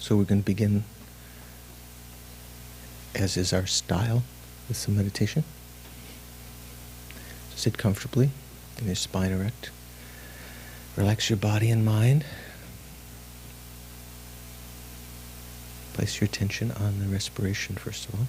So we're going to begin, as is our style, with some meditation. Sit comfortably, with your spine erect. Relax your body and mind. Place your attention on the respiration, first of all.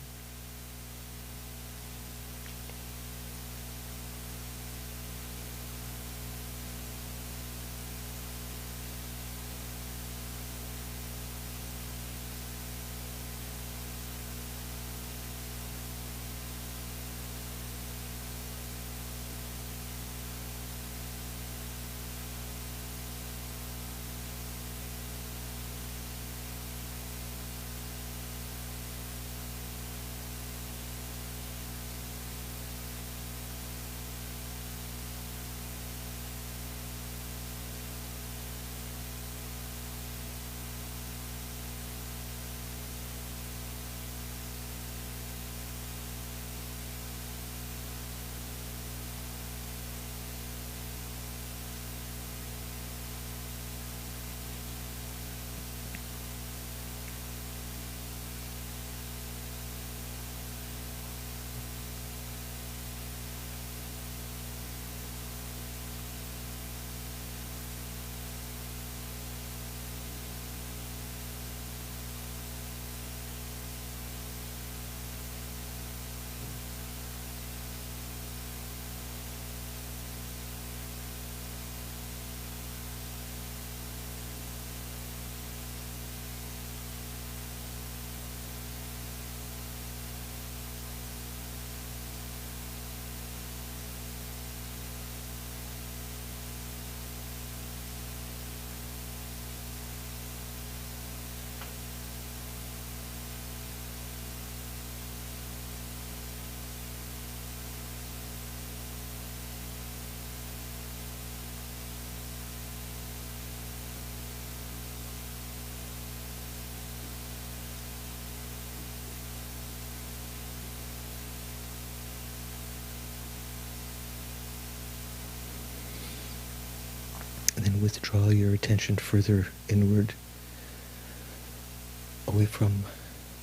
And then withdraw your attention further inward,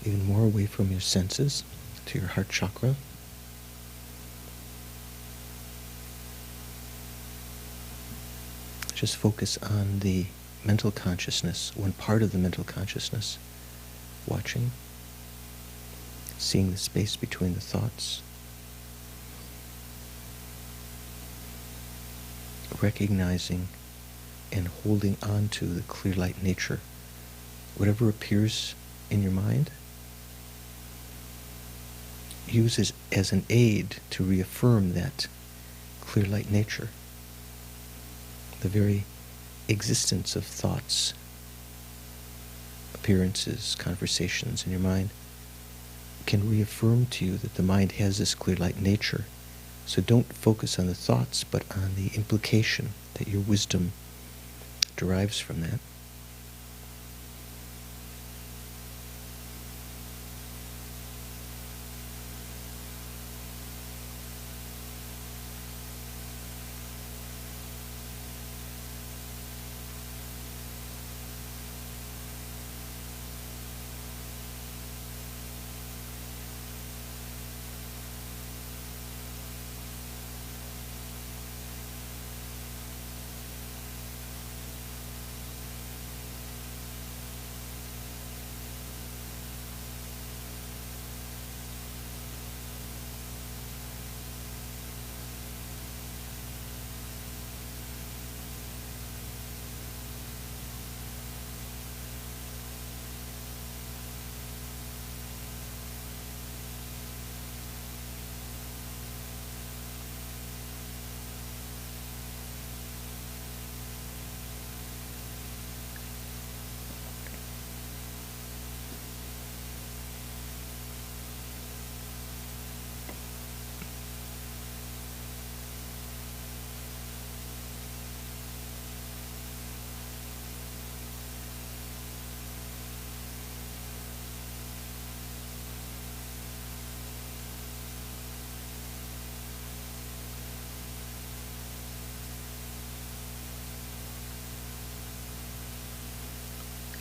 even more away from your senses, to your heart chakra. Just focus on the mental consciousness, one part of the mental consciousness, watching, seeing the space between the thoughts, recognizing and holding on to the clear light nature. Whatever appears in your mind, use it as an aid to reaffirm that clear light nature. The very existence of thoughts, appearances, conversations in your mind can reaffirm to you that the mind has this clear light nature. So don't focus on the thoughts, but on the implication that your wisdom derives from that.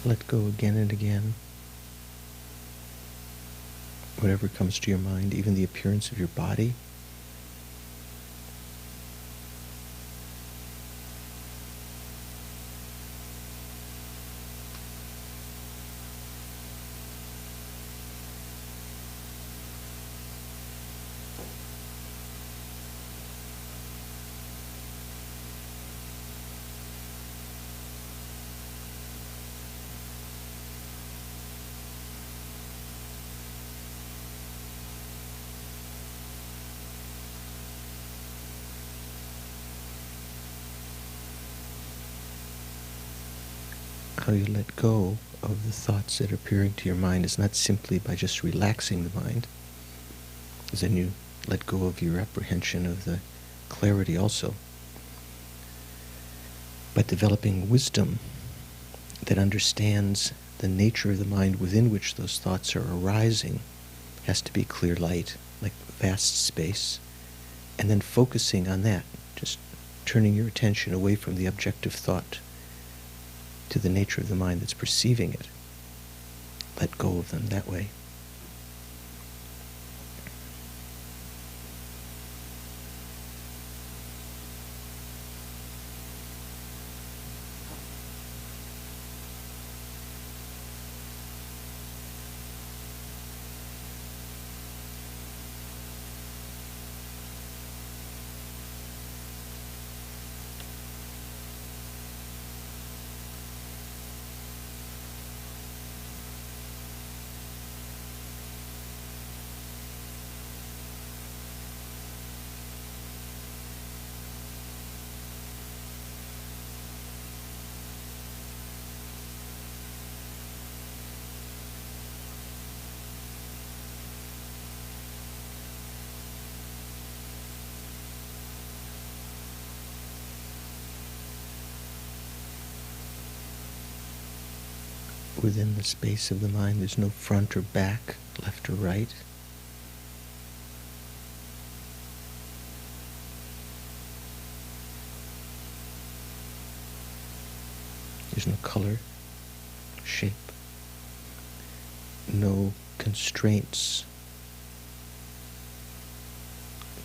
Let go again and again. Whatever comes to your mind, even the appearance of your body. How you let go of the thoughts that are appearing to your mind is not simply by just relaxing the mind, because then you let go of your apprehension of the clarity also, but developing wisdom that understands the nature of the mind within which those thoughts are arising. Has to be clear light, like vast space, and then focusing on that, just turning your attention away from the objective thought to the nature of the mind that's perceiving it. Let go of them that way. Within the space of the mind, there's no front or back, left or right. There's no color, shape, no constraints,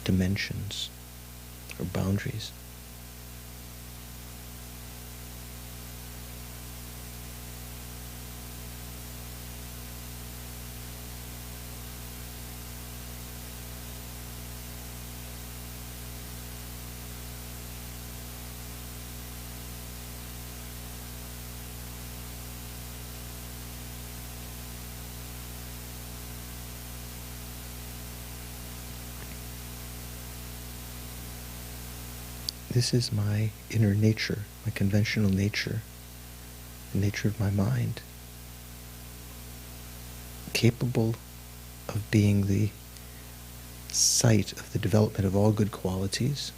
dimensions, or boundaries. This is my inner nature, my conventional nature, the nature of my mind, capable of being the site of the development of all good qualities,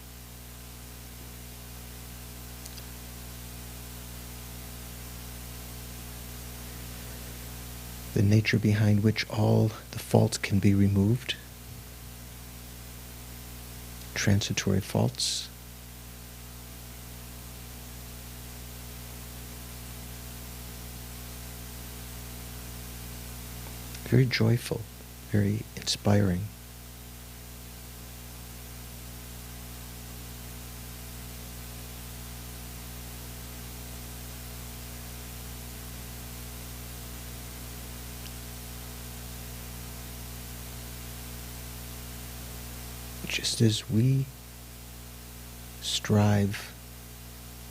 the nature behind which all the faults can be removed, transitory faults, very joyful, very inspiring. Just as we strive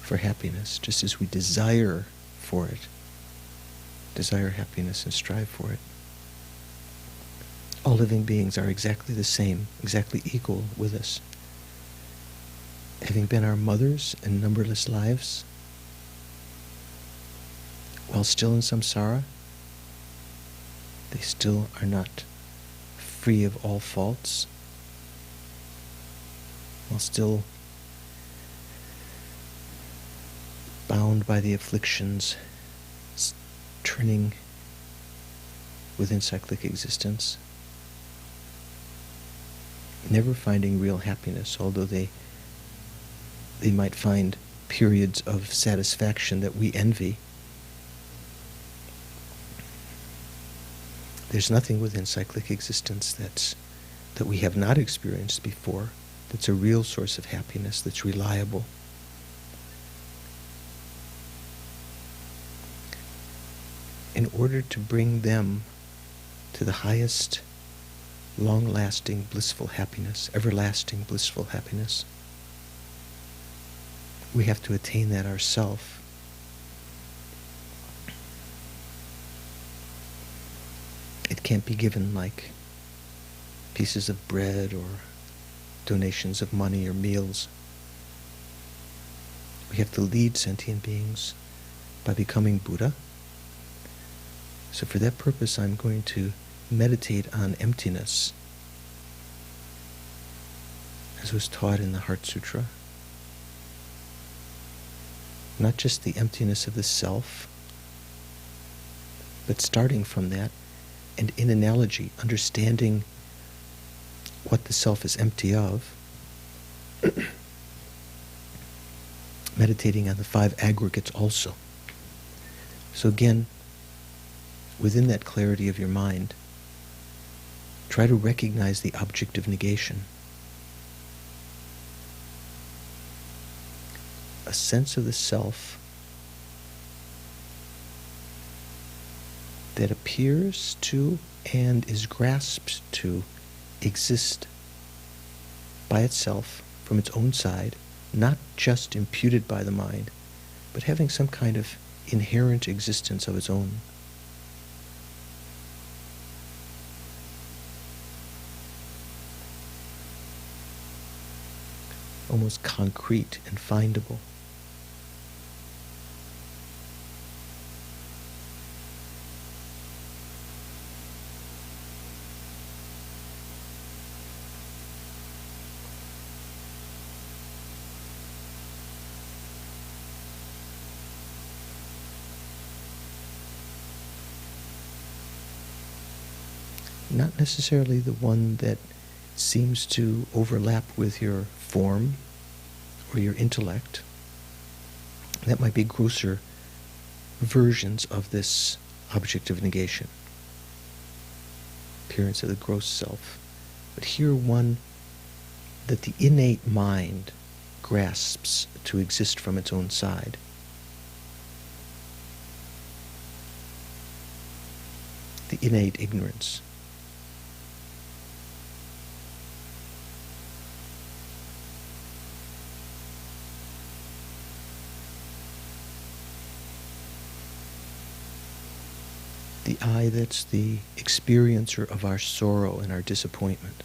for happiness, just as we desire for it, desire happiness and strive for it, all living beings are exactly the same, exactly equal with us. Having been our mothers in numberless lives, while still in samsara, they still are not free of all faults, while still bound by the afflictions, turning within cyclic existence, never finding real happiness, although they might find periods of satisfaction that we envy. There's nothing within cyclic existence that we have not experienced before, that's a real source of happiness, that's reliable. In order to bring them to the highest, long-lasting, blissful happiness, everlasting blissful happiness, we have to attain that ourselves. It can't be given like pieces of bread or donations of money or meals. We have to lead sentient beings by becoming Buddha. So for that purpose, I'm going to meditate on emptiness, as was taught in the Heart Sutra. Not just the emptiness of the self, but starting from that, and in analogy, understanding what the self is empty of, meditating on the 5 aggregates also. So again, within that clarity of your mind, try to recognize the object of negation. A sense of the self that appears to and is grasped to exist by itself from its own side, not just imputed by the mind, but having some kind of inherent existence of its own. Almost concrete and findable. Not necessarily the one that seems to overlap with your form or your intellect. That might be grosser versions of this object of negation, appearance of the gross self. But here one that the innate mind grasps to exist from its own side. The innate ignorance. The I that's the experiencer of our sorrow and our disappointment.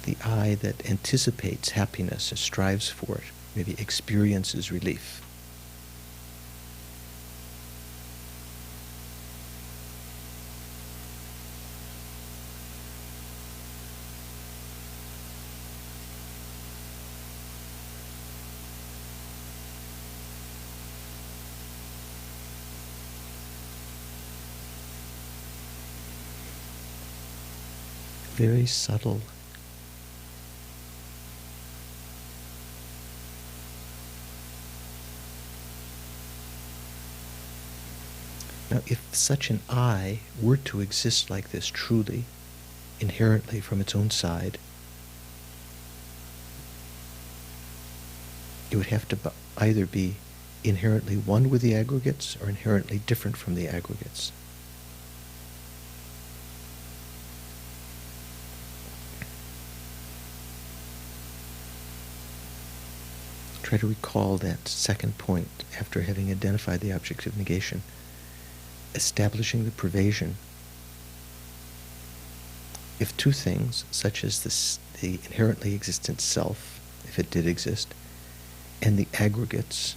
The I that anticipates happiness and strives for it, maybe experiences relief. Very subtle. Now, if such an I were to exist like this truly, inherently from its own side, it would have to either be inherently one with the aggregates or inherently different from the aggregates. Try to recall that second point after having identified the object of negation, establishing the pervasion. If two things, such as the inherently existent self, if it did exist, and the aggregates,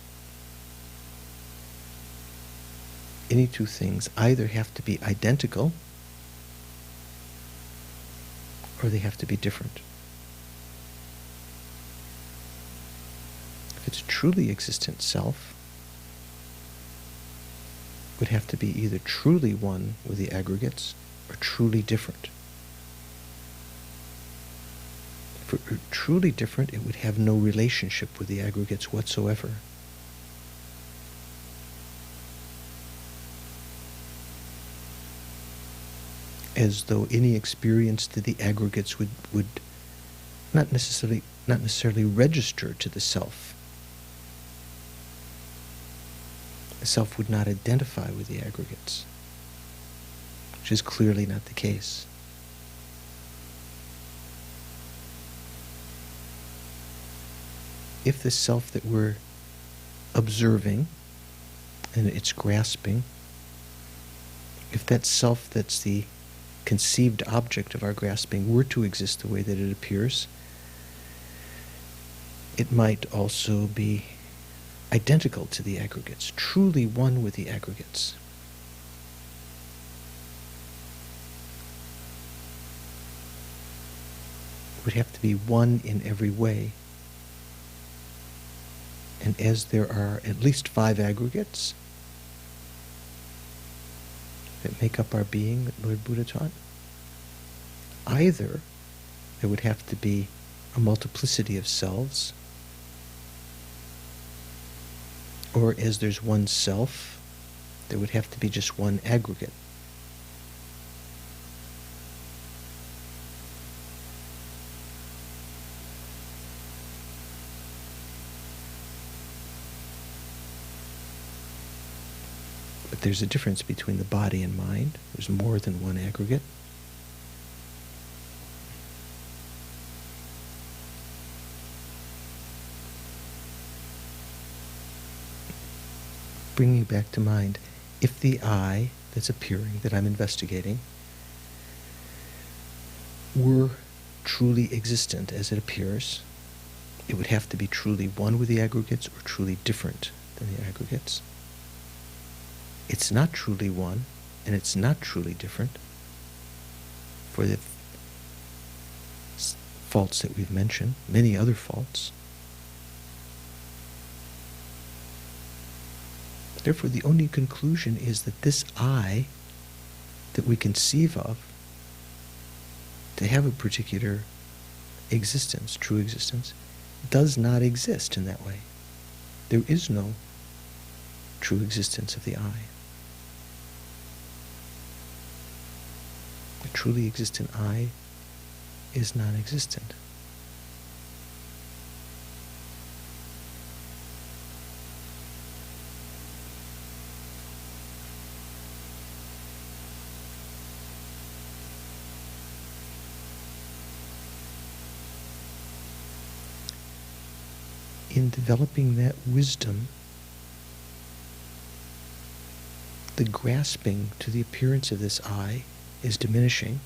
any two things either have to be identical or they have to be different. If it's a truly existent self, it would have to be either truly one with the aggregates or truly different. If it were truly different, it would have no relationship with the aggregates whatsoever. as though any experience to the aggregates would not necessarily register to the self. The self would not identify with the aggregates, which is clearly not the case. If the self that we're observing and it's grasping, if that self that's the conceived object of our grasping were to exist the way that it appears, it might also be identical to the aggregates, truly one with the aggregates. It would have to be one in every way. And as there are at least 5 aggregates that make up our being that Lord Buddha taught, either there would have to be a multiplicity of selves, or as there's one self, there would have to be just one aggregate. But there's a difference between the body and mind. There's more than one aggregate. Bringing back to mind, if the I that's appearing, that I'm investigating, were truly existent as it appears, it would have to be truly one with the aggregates or truly different than the aggregates. It's not truly one, and it's not truly different for the faults that we've mentioned, many other faults. Therefore, the only conclusion is that this I that we conceive of to have a particular existence, true existence, does not exist in that way. There is no true existence of the I. The truly existent I is non-existent. In developing that wisdom, the grasping to the appearance of this I is diminishing.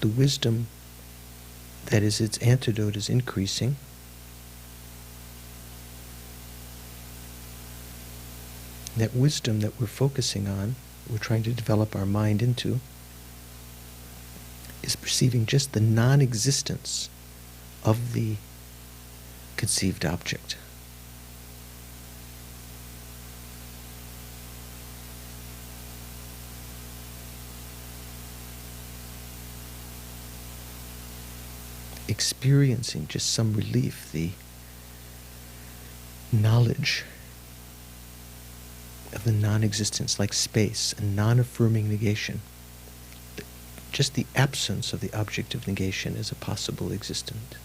The wisdom that is its antidote is increasing. That wisdom that we're focusing on, we're trying to develop our mind into, is perceiving just the non-existence of the conceived object. Experiencing just some relief, the knowledge of the non-existence, like space, a non-affirming negation. Just the absence of the object of negation as a possible existent.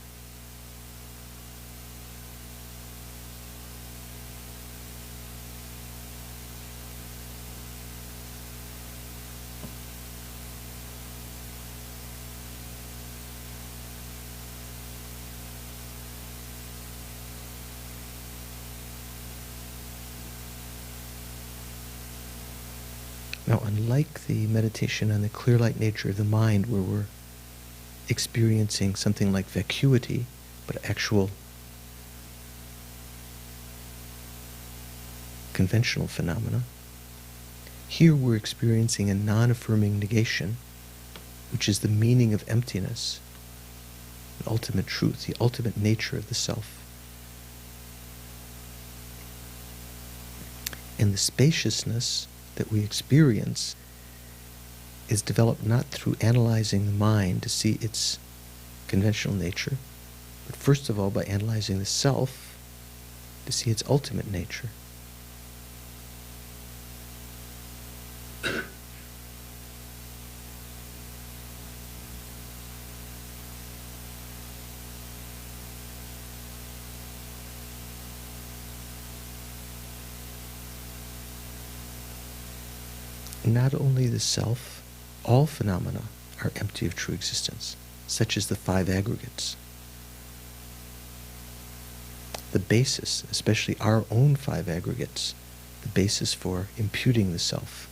Now, unlike the meditation on the clear light nature of the mind, where we're experiencing something like vacuity, but actual conventional phenomena, here we're experiencing a non-affirming negation, which is the meaning of emptiness, the ultimate truth, the ultimate nature of the self. And the spaciousness that we experience is developed not through analyzing the mind to see its conventional nature, but first of all by analyzing the self to see its ultimate nature. not only the self, all phenomena are empty of true existence, such as the five aggregates. The basis, especially our own five aggregates, the basis for imputing the self.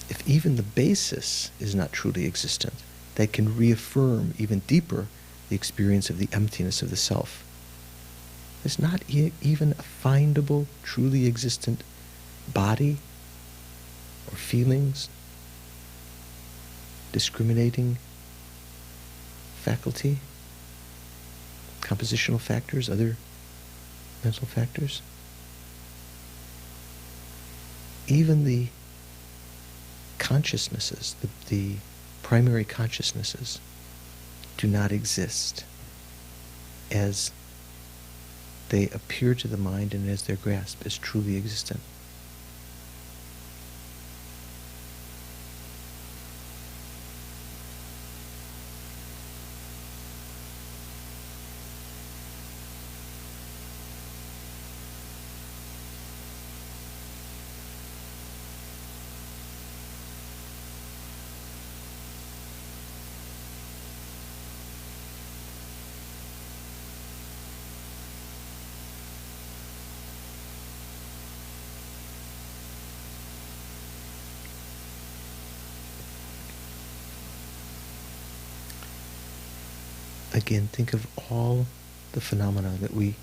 If even the basis is not truly existent, that can reaffirm even deeper the experience of the emptiness of the self. There's not even a findable, truly existent body or feelings, discriminating faculty, compositional factors, other mental factors. Even the consciousnesses, the primary consciousnesses, do not exist as they appear to the mind and as they're grasped as truly existent. Again, think of all the phenomena that we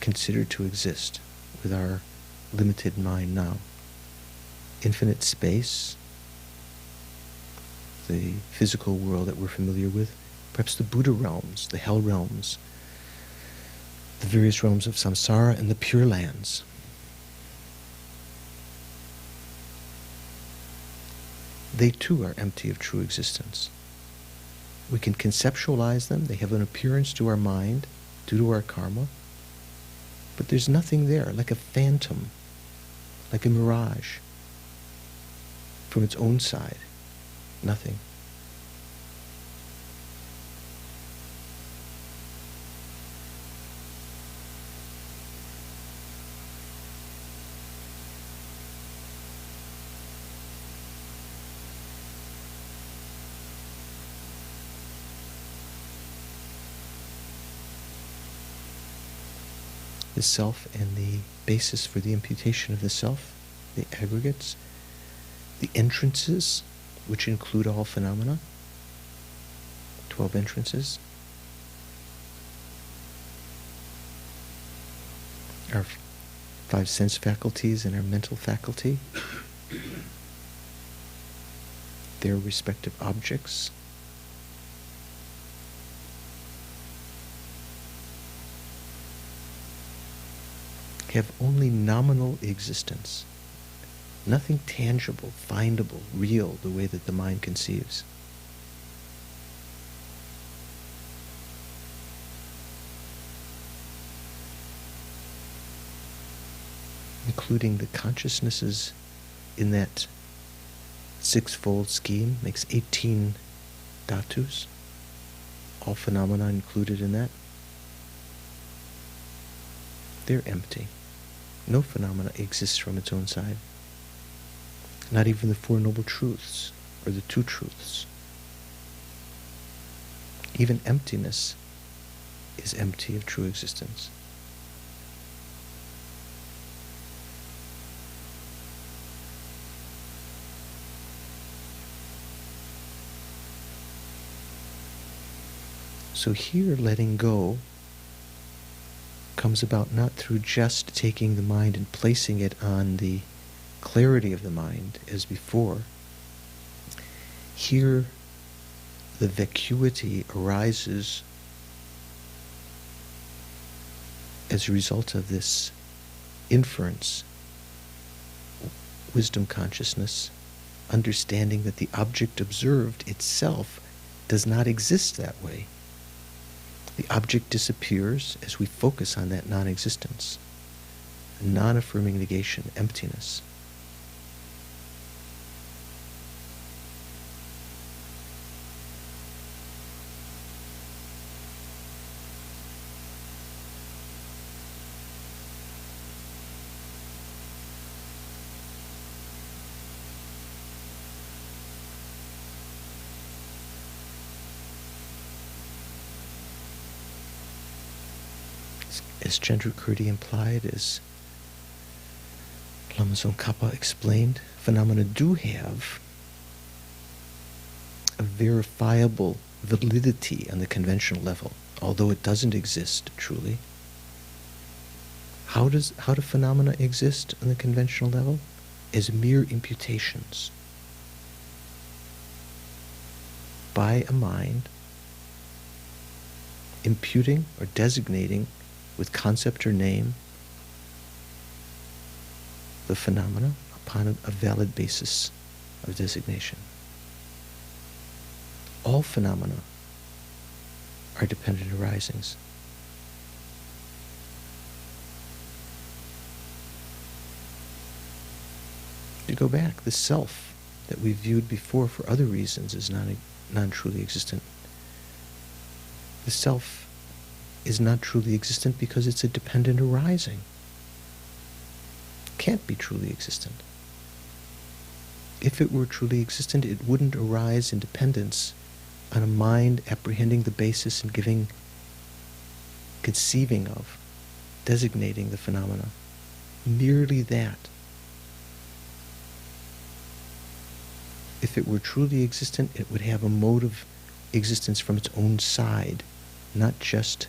consider to exist with our limited mind now. Infinite space, the physical world that we're familiar with, perhaps the Buddha realms, the hell realms, the various realms of samsara, and the pure lands. They too are empty of true existence. We can conceptualize them, they have an appearance to our mind due to our karma, but there's nothing there, like a phantom, like a mirage. From its own side, nothing. The self and the basis for the imputation of the self, the aggregates, the entrances, which include all phenomena, 12 entrances, our five sense faculties and our mental faculty, their respective objects, have only nominal existence, nothing tangible, findable, real, the way that the mind conceives. Including the consciousnesses in that sixfold scheme, makes 18 dhatus, all phenomena included in that. They're empty. No phenomena exists from its own side. Not even the Four Noble Truths or the Two Truths. Even emptiness is empty of true existence. So here, letting go comes about not through just taking the mind and placing it on the clarity of the mind as before. Here, the vacuity arises as a result of this inference, wisdom consciousness, understanding that the object observed itself does not exist that way. The object disappears as we focus on that non-existence, a non-affirming negation, emptiness. As Chandrakirti implied, as Lama Tsongkhapa explained, phenomena do have a verifiable validity on the conventional level, although it doesn't exist truly. How do phenomena exist on the conventional level? As mere imputations by a mind imputing or designating with concept or name the phenomena upon a valid basis of designation. All phenomena are dependent arisings. To go back, the self that we viewed before for other reasons is non-truly existent. The self is not truly existent because it's a dependent arising. Can't be truly existent. If it were truly existent, it wouldn't arise in dependence on a mind apprehending the basis and conceiving of, designating the phenomena. Merely that. If it were truly existent, it would have a mode of existence from its own side, not just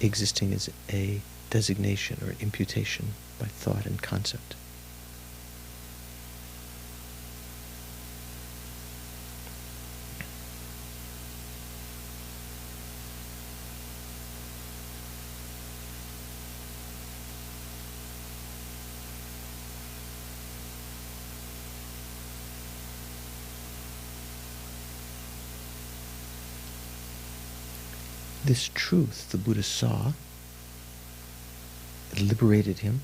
existing as a designation or imputation by thought and concept. This truth the Buddha saw, it liberated him.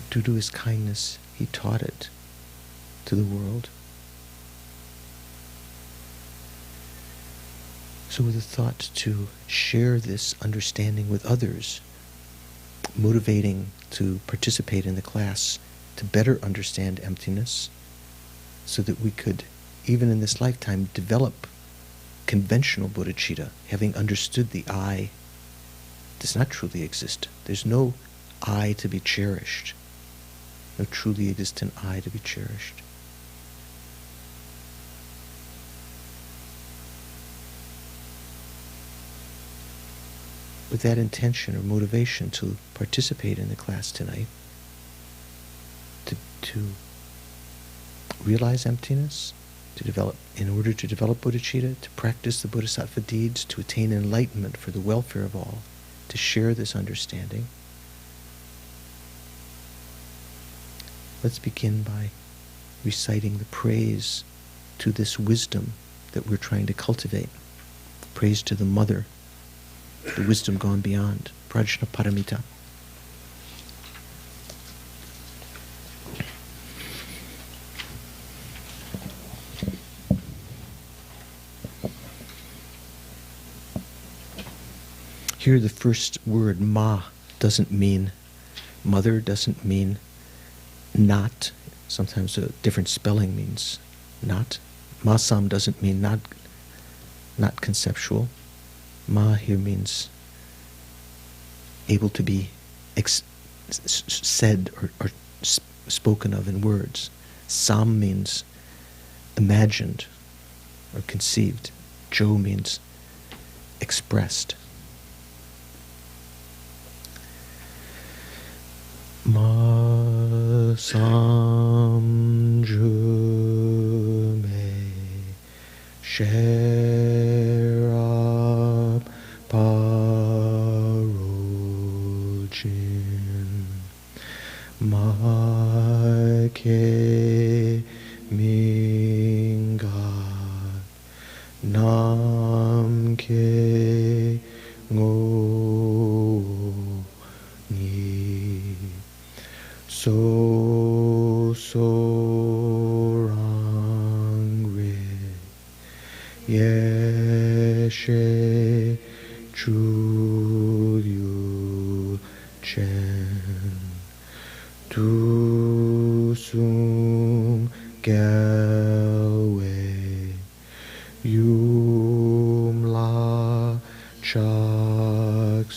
Due to his kindness, he taught it to the world. So with a thought to share this understanding with others, motivating to participate in the class to better understand emptiness, so that we could, even in this lifetime, develop conventional bodhicitta, having understood the I does not truly exist. There's no I to be cherished, no truly existent I to be cherished. With that intention or motivation to participate in the class tonight, to realize emptiness, to develop, in order to develop bodhicitta, to practice the bodhisattva deeds, to attain enlightenment for the welfare of all, to share this understanding. Let's begin by reciting the praise to this wisdom that we're trying to cultivate. Praise to the Mother, the wisdom gone beyond, Prajna Paramita. Here the first word, ma, doesn't mean mother, doesn't mean not. Sometimes a different spelling means not. Masam doesn't mean not conceptual. Ma here means able to be said or spoken of in words. Sam means imagined or conceived. Jo means expressed. Ma sam ju me sherab parojin ma ke mingat nam ke ngo ni so rang re yeshe chu yu chen tu sung galway yu Chakselo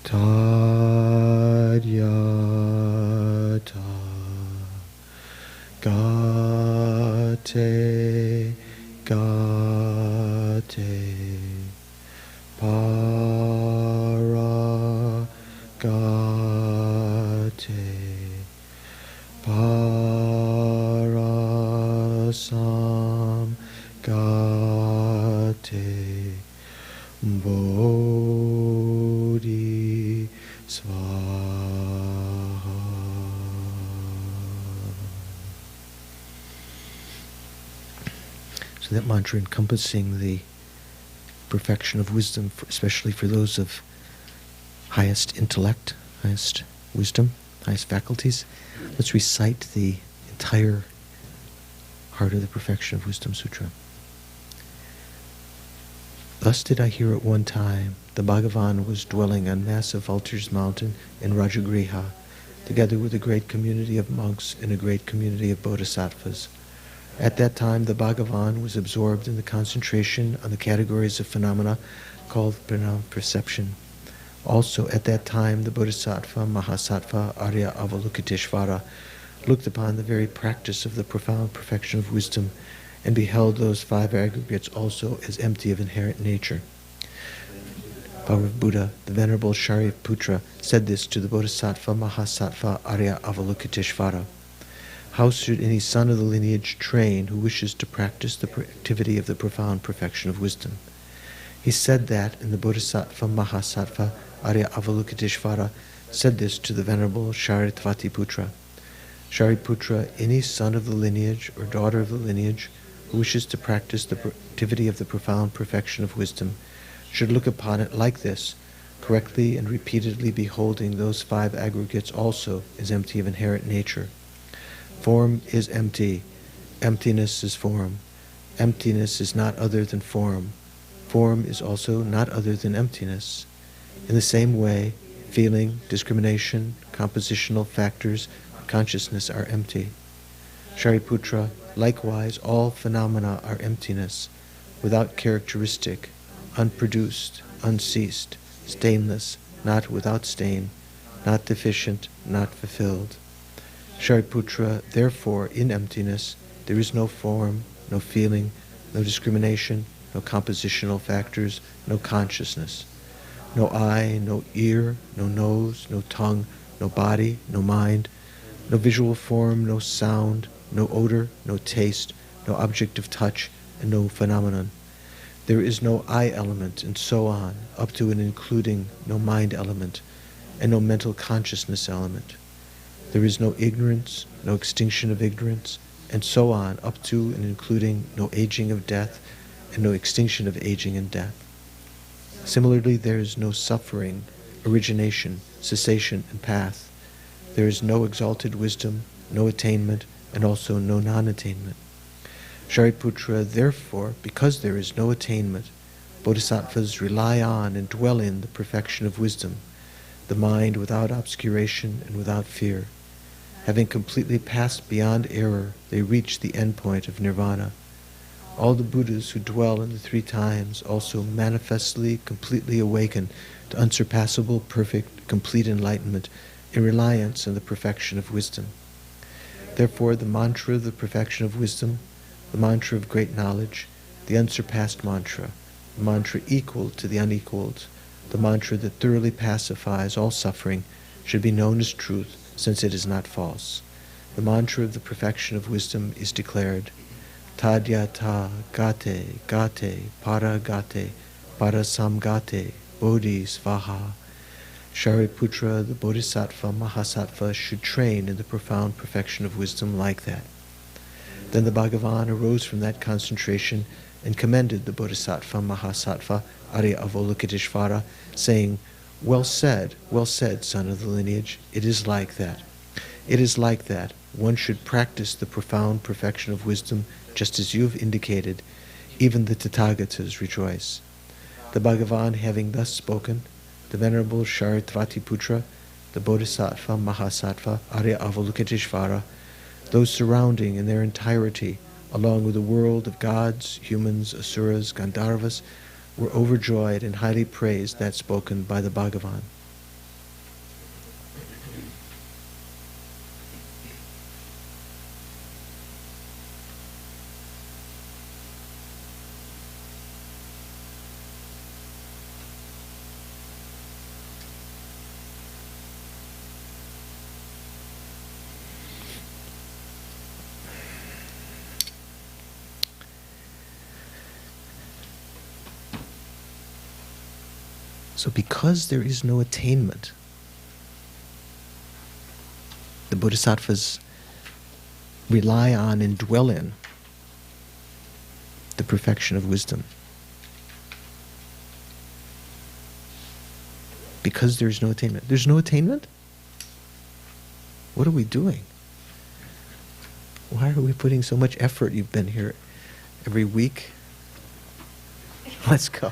Tadyata Gate Gate Para Gate Parasam Gate Bodhi Svaha. So that mantra encompassing the perfection of wisdom, especially for those of highest intellect, highest wisdom, highest faculties. Let's recite the entire Heart of the Perfection of Wisdom Sutra. Thus did I hear at one time the Bhagavan was dwelling on massive Vulture's Mountain in Rajagriha, together with a great community of monks and a great community of bodhisattvas. At that time, the Bhagavan was absorbed in the concentration on the categories of phenomena called perception. Also, at that time, the Bodhisattva, Mahasattva, Arya Avalokiteshvara looked upon the very practice of the profound perfection of wisdom and beheld those five aggregates also as empty of inherent nature. Power of Buddha, the Venerable Shariputra, said this to the Bodhisattva, Mahasattva, Arya Avalokiteshvara. How should any son of the lineage train who wishes to practice the activity of the profound perfection of wisdom? He said that, and the Bodhisattva, Mahasattva, Arya Avalokiteshvara said this to the Venerable Shariputra. Shariputra, any son of the lineage or daughter of the lineage who wishes to practice the activity of the profound perfection of wisdom should look upon it like this, correctly and repeatedly beholding those five aggregates also as empty of inherent nature. Form is empty. Emptiness is form. Emptiness is not other than form. Form is also not other than emptiness. In the same way, feeling, discrimination, compositional factors, consciousness are empty. Shariputra, likewise, all phenomena are emptiness, without characteristic, unproduced, unceased, stainless, not without stain, not deficient, not fulfilled. Shariputra, therefore, in emptiness, there is no form, no feeling, no discrimination, no compositional factors, no consciousness. No eye, no ear, no nose, no tongue, no body, no mind, no visual form, no sound, no odor, no taste, no object of touch, and no phenomenon. There is no I element, and so on, up to and including no mind element, and no mental consciousness element. There is no ignorance, no extinction of ignorance, and so on, up to and including no aging of death, and no extinction of aging and death. Similarly, there is no suffering, origination, cessation, and path. There is no exalted wisdom, no attainment, and also no non-attainment. Shariputra, therefore, because there is no attainment, bodhisattvas rely on and dwell in the perfection of wisdom, the mind without obscuration and without fear. Having completely passed beyond error, they reach the end point of nirvana. All the Buddhas who dwell in the three times also manifestly, completely awaken to unsurpassable, perfect, complete enlightenment in reliance on the perfection of wisdom. Therefore, the mantra of the perfection of wisdom, the mantra of great knowledge, the unsurpassed mantra, the mantra equal to the unequaled, the mantra that thoroughly pacifies all suffering, should be known as truth, since it is not false. The mantra of the perfection of wisdom is declared, Tadyata gate gate para samgate bodhi svaha. Shariputra, the Bodhisattva, Mahasattva, should train in the profound perfection of wisdom like that. Then the Bhagavan arose from that concentration and commended the Bodhisattva, Mahasattva, Arya Avalokiteshvara, saying, well said, son of the lineage, it is like that. It is like that. One should practice the profound perfection of wisdom just as you have indicated. Even the Tathagatas rejoice. The Bhagavan having thus spoken, the Venerable Shariputra, the Bodhisattva, Mahasattva, Arya Avalokiteshvara, those surrounding in their entirety, along with the world of gods, humans, asuras, Gandharvas, were overjoyed and highly praised that spoken by the Bhagavan. So because there is no attainment, the Bodhisattvas rely on and dwell in the perfection of wisdom. Because there is no attainment. There's no attainment? What are we doing? Why are we putting so much effort? You've been here every week. Let's go.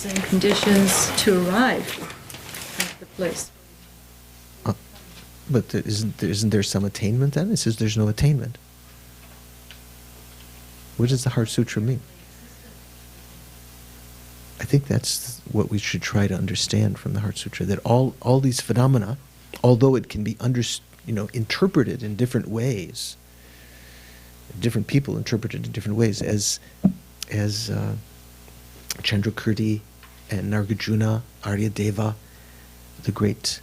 And conditions to arrive at the place. But isn't there some attainment then? It says there's no attainment. What does the Heart Sutra mean? I think that's what we should try to understand from the Heart Sutra, that all these phenomena, although it can be interpreted in different ways, different people interpret it in different ways, as Chandrakirti and Nargajuna, Aryadeva, the great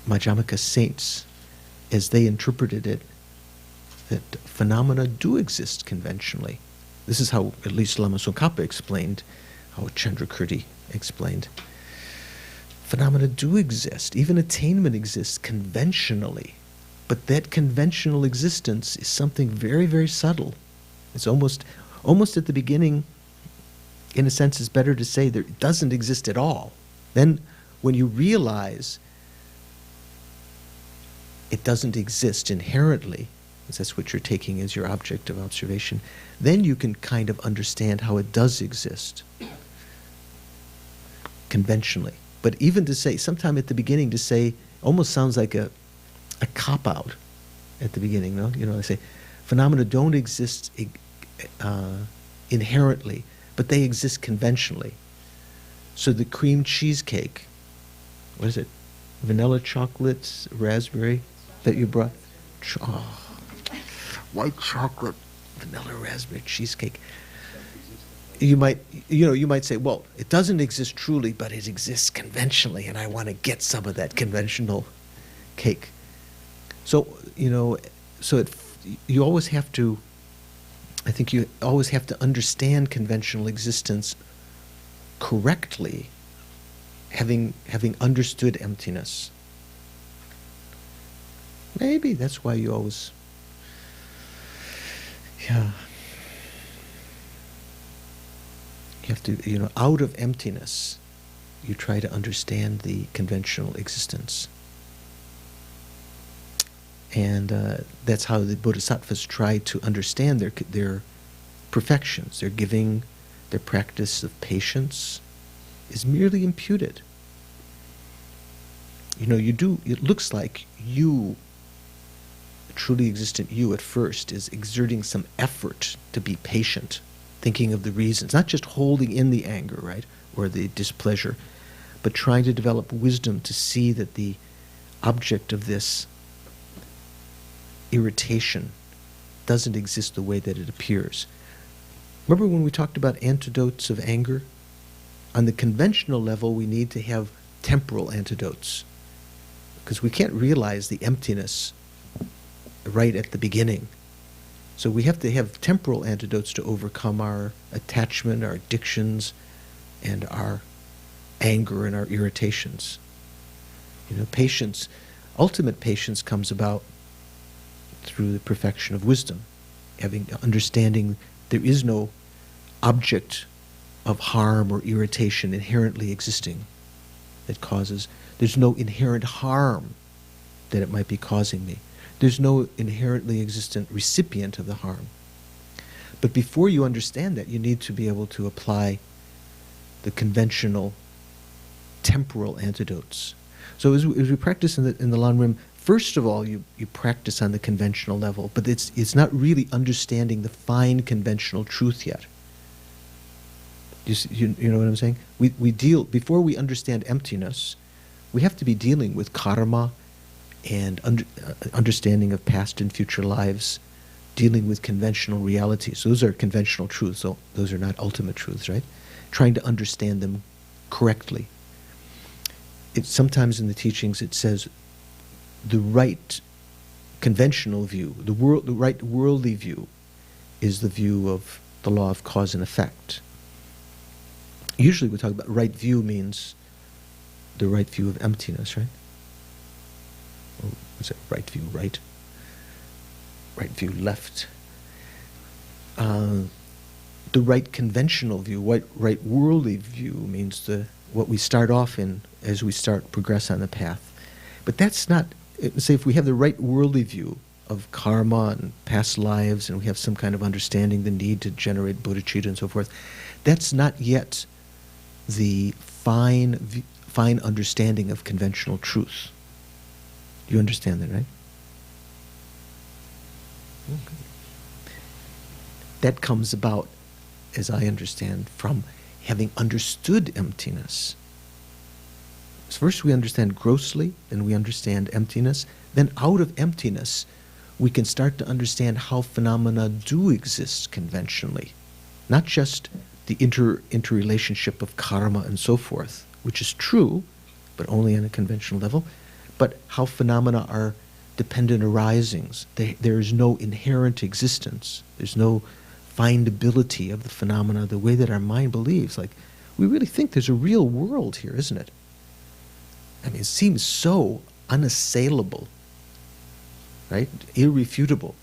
Madhyamaka saints, as they interpreted it, that phenomena do exist conventionally. This is how at least Lama Tsongkhapa explained, how Chandrakirti explained. Phenomena do exist. Even attainment exists conventionally. But that conventional existence is something very, very subtle. It's almost at the beginning, in a sense, it's better to say that it doesn't exist at all. Then when you realize it doesn't exist inherently, because that's what you're taking as your object of observation, then you can kind of understand how it does exist conventionally. But even to say, sometime at the beginning to say, almost sounds like a cop-out at the beginning, no? They say, phenomena don't exist inherently, but they exist conventionally. So the cream cheesecake, what is it? Vanilla chocolate, raspberry that you brought? White chocolate, vanilla raspberry cheesecake. You might say, well, it doesn't exist truly, but it exists conventionally, and I want to get some of that conventional cake. So, you always have to, I think you always have to understand conventional existence correctly, having understood emptiness. Maybe that's why you always, you have to, out of emptiness, you try to understand the conventional existence. And that's how the Bodhisattvas try to understand their perfections. Their giving, their practice of patience is merely imputed. It looks like you, a truly existent you at first, is exerting some effort to be patient, thinking of the reasons, not just holding in the anger, right, or the displeasure, but trying to develop wisdom to see that the object of this irritation doesn't exist the way that it appears. Remember when we talked about antidotes of anger? On the conventional level, we need to have temporal antidotes, because we can't realize the emptiness right at the beginning. So we have to have temporal antidotes to overcome our attachment, our addictions, and our anger and our irritations. Patience, ultimate patience comes about through the perfection of wisdom, understanding there is no object of harm or irritation inherently existing that causes, there's no inherent harm that it might be causing me. There's no inherently existent recipient of the harm. But before you understand that, you need to be able to apply the conventional temporal antidotes. So as we practice in the Lan Rim, first of all, you practice on the conventional level, but it's not really understanding the fine conventional truth yet. You know what I'm saying? We deal, before we understand emptiness, we have to be dealing with karma and understanding of past and future lives, dealing with conventional realities. Those are conventional truths, so those are not ultimate truths, right? Trying to understand them correctly. Sometimes in the teachings it says the right conventional view, the right worldly view, is the view of the law of cause and effect. Usually we talk about right view means the right view of emptiness, right? Or what's it? Right view, right? Right view, left. The right conventional view, right worldly view means what we start off in as we progress on the path. But that's not, say if we have the right worldly view of karma and past lives, and we have some kind of understanding the need to generate bodhicitta and so forth, that's not yet the fine understanding of conventional truth. You understand that, right? Okay. That comes about, as I understand, from having understood emptiness. So first we understand grossly, then we understand emptiness. Then out of emptiness, we can start to understand how phenomena do exist conventionally. Not just the interrelationship of karma and so forth, which is true, but only on a conventional level, but how phenomena are dependent arisings. There is no inherent existence. There's no findability of the phenomena the way that our mind believes. Like, we really think there's a real world here, isn't it? I mean, it seems so unassailable, right? Irrefutable.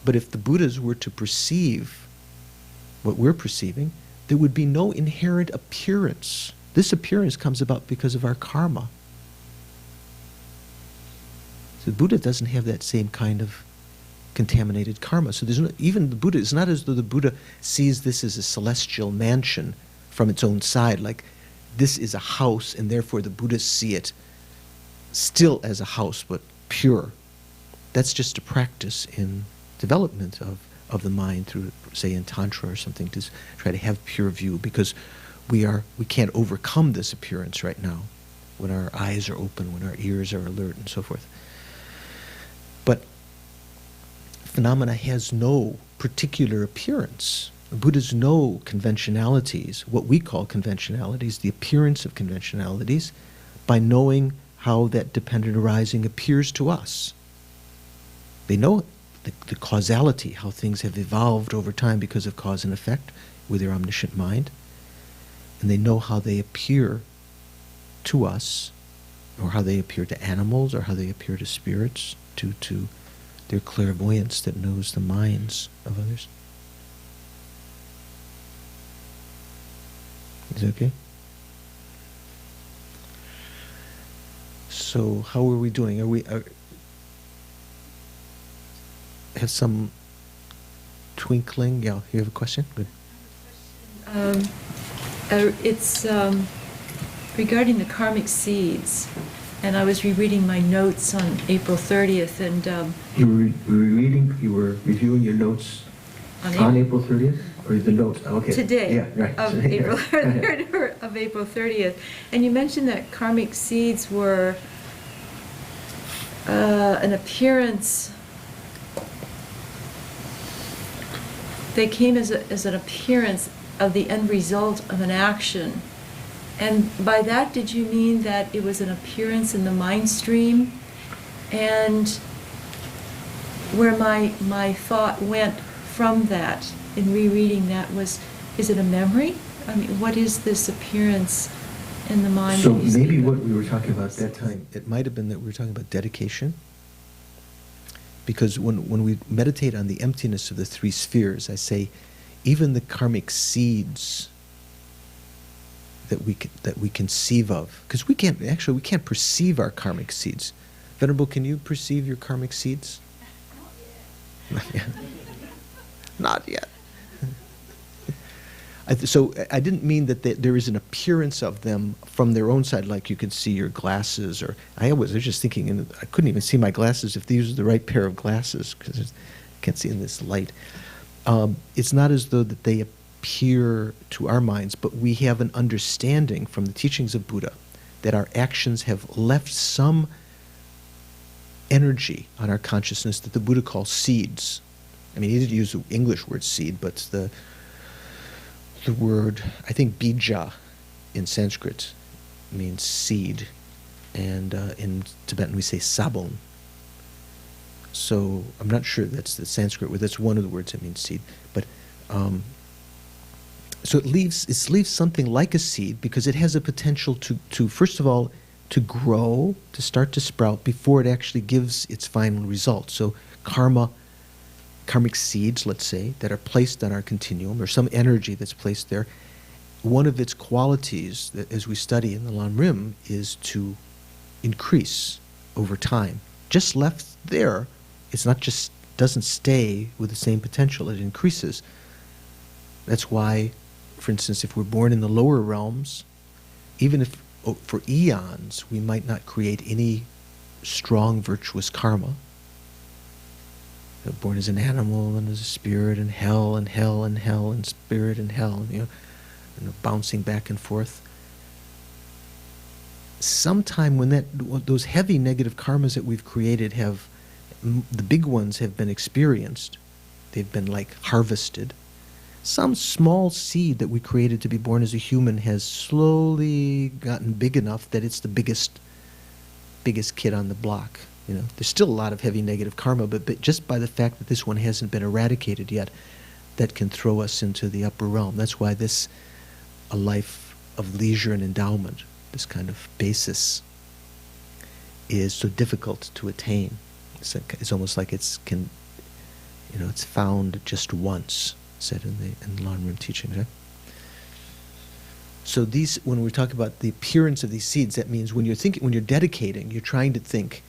But if the Buddhas were to perceive what we're perceiving, there would be no inherent appearance. This appearance comes about because of our karma. So the Buddha doesn't have that same kind of contaminated karma. So there's even the Buddha, it's not as though the Buddha sees this as a celestial mansion from its own side, like this is a house and therefore the Buddhists see it still as a house but pure. That's just a practice in development of the mind through, say, in Tantra or something, to try to have pure view, because we can't overcome this appearance right now when our eyes are open, when our ears are alert and so forth. But phenomena has no particular appearance. The Buddhas know conventionalities, what we call conventionalities, the appearance of conventionalities, by knowing how that dependent arising appears to us. They know the causality, how things have evolved over time because of cause and effect with their omniscient mind. And they know how they appear to us, or how they appear to animals, or how they appear to spirits, to their clairvoyance that knows the minds of others. Is it okay? So how are we doing? Have some twinkling? Yeah, you have a question? Good. It's regarding the karmic seeds, and I was rereading my notes on April 30th, and you were reviewing your notes on April 30th, or the notes? Okay. Today, yeah, right. of April 30th, and you mentioned that karmic seeds were an appearance. They came as an appearance of the end result of an action. And by that, did you mean that it was an appearance in the mind stream? And where my thought went from that, in rereading that, was, is it a memory? I mean, what is this appearance in the mind? So maybe what we were talking about at that time, it might have been that we were talking about dedication. Because when we meditate on the emptiness of the three spheres, I say, even the karmic seeds that we conceive of, because we can't perceive our karmic seeds. Venerable, can you perceive your karmic seeds? Not yet. Not yet. So I didn't mean that there is an appearance of them from their own side, like you can see your glasses, or I was just thinking, and I couldn't even see my glasses if these were the right pair of glasses, because I can't see in this light. It's not as though that they appear to our minds, but we have an understanding from the teachings of Buddha that our actions have left some energy on our consciousness that the Buddha calls seeds. I mean, he didn't use the English word seed, but the word, I think bija in Sanskrit means seed, and in Tibetan we say sabon. So I'm not sure that's the Sanskrit word. That's one of the words that means seed. But so it leaves something like a seed because it has a potential to first of all to grow, to start to sprout before it actually gives its final result. So karmic seeds, let's say, that are placed on our continuum, or some energy that's placed there, one of its qualities, that, as we study in the Lan Rim, is to increase over time. Just left there, it's not just doesn't stay with the same potential, it increases. That's why, for instance, if we're born in the lower realms, even if for eons we might not create any strong virtuous karma, born as an animal and as a spirit, and hell and hell and hell and spirit and hell, and bouncing back and forth. Sometime when those heavy negative karmas that we've created the big ones have been experienced, they've been like harvested. Some small seed that we created to be born as a human has slowly gotten big enough that it's the biggest kid on the block. There's still a lot of heavy negative karma, but just by the fact that this one hasn't been eradicated yet, that can throw us into the upper realm. That's why a life of leisure and endowment, this kind of basis, is so difficult to attain. It's almost like it's found just once, said in the Lan Rim teachings, right? So when we talk about the appearance of these seeds, that means when you're dedicating, you're trying to think,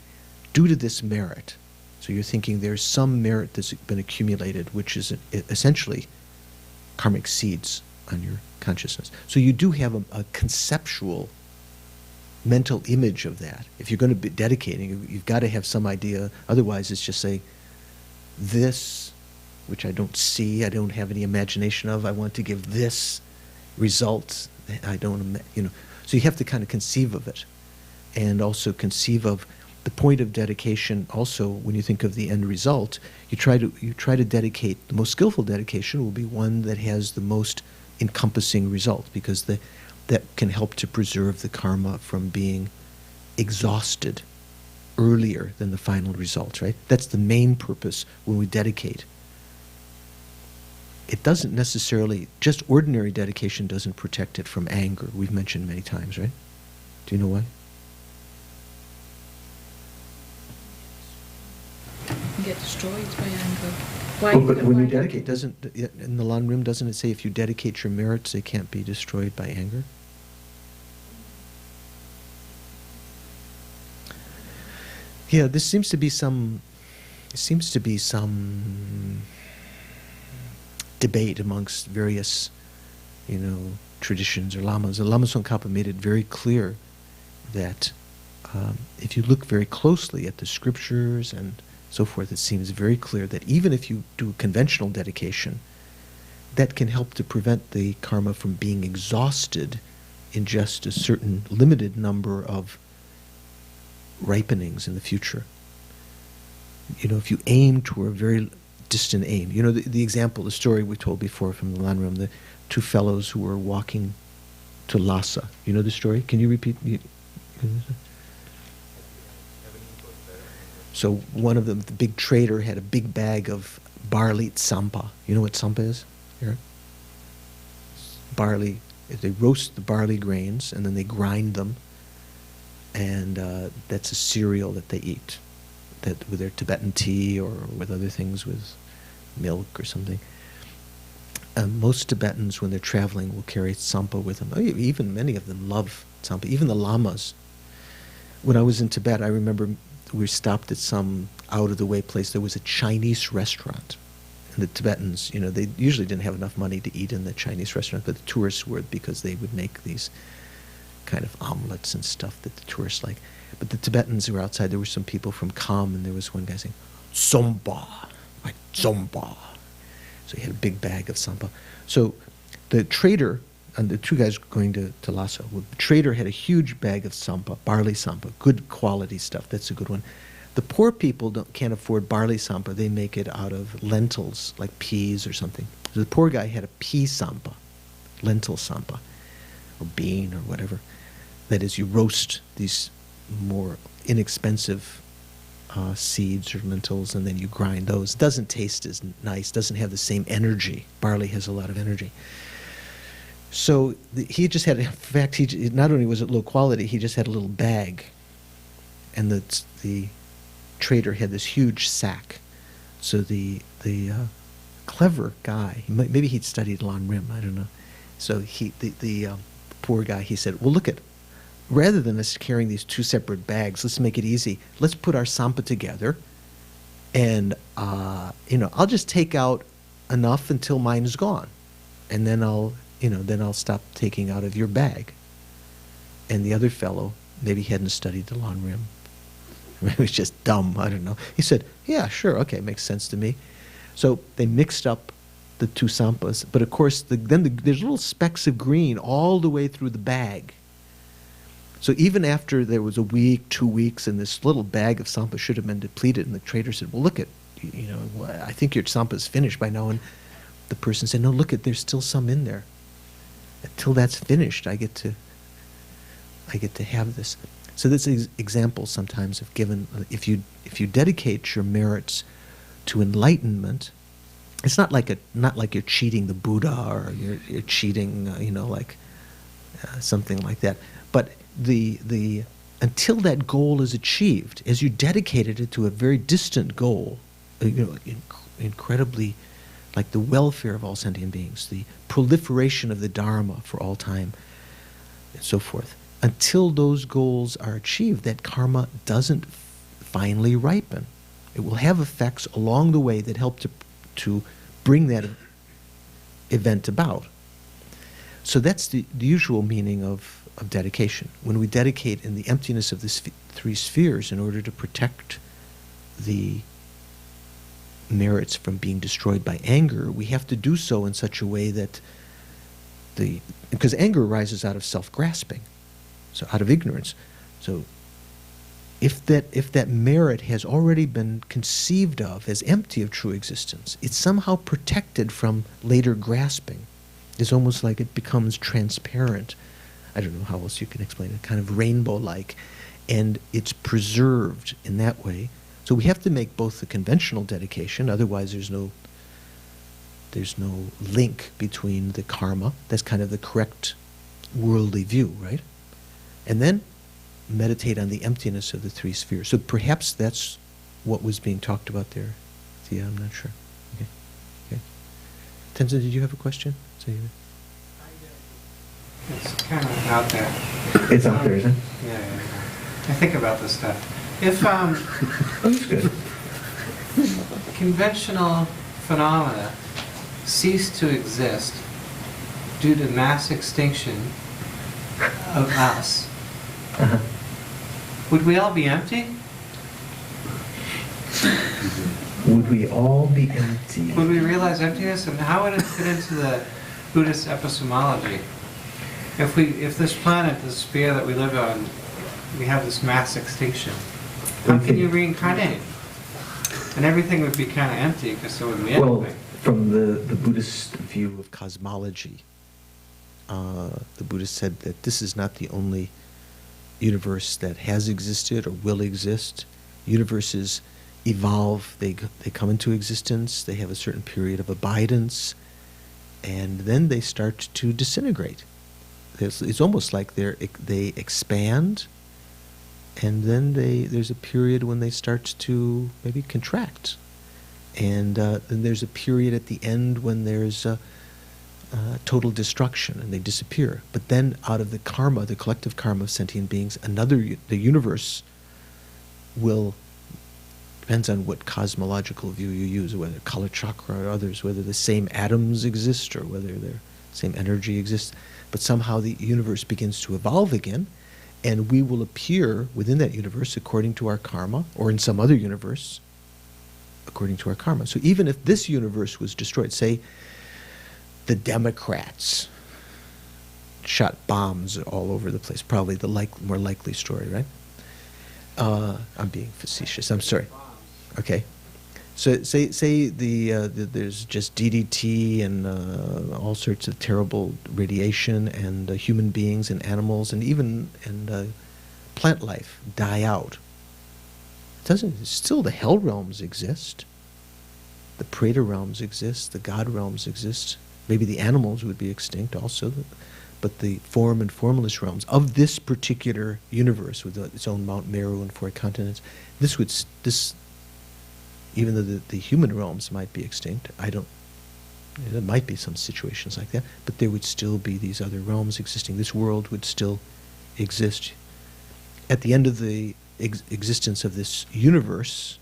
due to this merit. So you're thinking there's some merit that's been accumulated, which is essentially karmic seeds on your consciousness. So you do have a conceptual mental image of that. If you're going to be dedicating, you've got to have some idea. Otherwise, it's just say, this, which I don't see, I don't have any imagination of, I want to give this result. I don't, So you have to kind of conceive of it, and also conceive of the point of dedication. Also, when you think of the end result, you try to dedicate. The most skillful dedication will be one that has the most encompassing result, because that can help to preserve the karma from being exhausted earlier than the final result, right? That's the main purpose when we dedicate. It doesn't necessarily, just ordinary dedication doesn't protect it from anger. We've mentioned many times, right? Do you know why? Get destroyed by anger. But when you dedicate, in the Lan Rim, doesn't it say if you dedicate your merits, they can't be destroyed by anger? Yeah, there seems to be some debate amongst various, traditions or lamas. The Lama Tsongkhapa made it very clear that if you look very closely at the scriptures and so forth, it seems very clear that even if you do conventional dedication, that can help to prevent the karma from being exhausted in just a certain limited number of ripenings in the future. If you aim toward a very distant aim, the example, the story we told before from the Lan Rim, the two fellows who were walking to Lhasa. You know the story? Can you repeat? So one of them, the big trader, had a big bag of barley tsampa. You know what tsampa is? Here? Barley. They roast the barley grains and then they grind them, and that's a cereal that they eat, that with their Tibetan tea or with other things, with milk or something. Most Tibetans, when they're traveling, will carry tsampa with them. Even many of them love tsampa, even the lamas. When I was in Tibet, I remember we stopped at some out-of-the-way place. There was a Chinese restaurant, And the Tibetans, they usually didn't have enough money to eat in the Chinese restaurant, but the tourists would, because they would make these kind of omelets and stuff that the tourists like. But the Tibetans who were outside, there were some people from Kham, and there was one guy saying, "Somba," like "Somba." So he had a big bag of samba. So the trader, and the two guys going to Lhasa, the trader had a huge bag of samba, barley samba, good quality stuff. That's a good one. The poor people can't afford barley samba. They make it out of lentils, like peas or something. So the poor guy had a pea samba, lentil samba, or bean or whatever. That is, you roast these more inexpensive seeds or lentils, and then you grind those. It doesn't taste as nice, doesn't have the same energy. Barley has a lot of energy. So he just had, in fact, he not only was it low quality, he just had a little bag. And the trader had this huge sack. So the clever guy, maybe he'd studied Lan Rim, I don't know. So the poor guy, he said, well, look at, rather than us carrying these two separate bags, let's make it easy. Let's put our sampa together, and I'll just take out enough until mine is gone, and then I'll stop taking out of your bag. And the other fellow, maybe he hadn't studied the Lan Rim. Maybe he was just dumb, I don't know. He said, yeah, sure, okay, makes sense to me. So they mixed up the two sampas, but of course there's little specks of green all the way through the bag. So even after there was a week, 2 weeks, and this little bag of sampa should have been depleted, and the trader said, well, look at, I think your sampa is finished by now. And the person said, no, look at, there's still some in there. Until that's finished, I get to have this. So this is example sometimes of given, if you dedicate your merits to enlightenment, it's not like you're cheating the Buddha, or you're cheating, something like that. But the until that goal is achieved, as you dedicated it to a very distant goal, incredibly, like the welfare of all sentient beings, the proliferation of the Dharma for all time, and so forth. Until those goals are achieved, that karma doesn't finally ripen. It will have effects along the way that help to bring that event about. So that's the usual meaning of dedication. When we dedicate in the emptiness of the three spheres in order to protect the merits from being destroyed by anger, we have to do so in such a way that because anger arises out of self-grasping, so out of ignorance. So if that merit has already been conceived of as empty of true existence, it's somehow protected from later grasping. It's almost like it becomes transparent. I don't know how else you can explain it, kind of rainbow-like, and it's preserved in that way. So we have to make both the conventional dedication, otherwise there's no link between the karma. That's kind of the correct worldly view, right? And then meditate on the emptiness of the three spheres. So perhaps that's what was being talked about there. Yeah, I'm not sure. Okay. Tenzin, did you have a question? So it's kind of out there. It's out there, isn't it? Yeah. I think about this stuff. If That's good. conventional phenomena cease to exist due to mass extinction of us, would we all be empty? Would we all be empty? Would we realize emptiness? And how would it fit into the Buddhist epistemology? If this planet, this sphere that we live on, we have this mass extinction, how can you reincarnate? And everything would be kind of empty because there wouldn't be anything. Well, from the Buddhist view of cosmology, the Buddhist said that this is not the only universe that has existed or will exist. Universes evolve, they come into existence, they have a certain period of abidance, and then they start to disintegrate. It's almost like they expand, and then there's a period when they start to maybe contract. And then there's a period at the end when there's total destruction, and they disappear. But then out of the karma, the collective karma of sentient beings, the universe will Depends on what cosmological view you use, whether color chakra or others, whether the same atoms exist or whether the same energy exists. But somehow the universe begins to evolve again, and we will appear within that universe according to our karma, or in some other universe according to our karma. So even if this universe was destroyed, say the Democrats shot bombs all over the place, probably the more likely story, right? I'm being facetious, I'm sorry. Okay. So say there's just DDT and all sorts of terrible radiation, and human beings and animals and even plant life die out. Still the hell realms exist. The Preta realms exist. The God realms exist. Maybe the animals would be extinct also, but the form and formless realms of this particular universe with its own Mount Meru and 4 continents, even though the human realms might be extinct, there might be some situations like that, but there would still be these other realms existing. This world would still exist. At the end of the existence of this universe,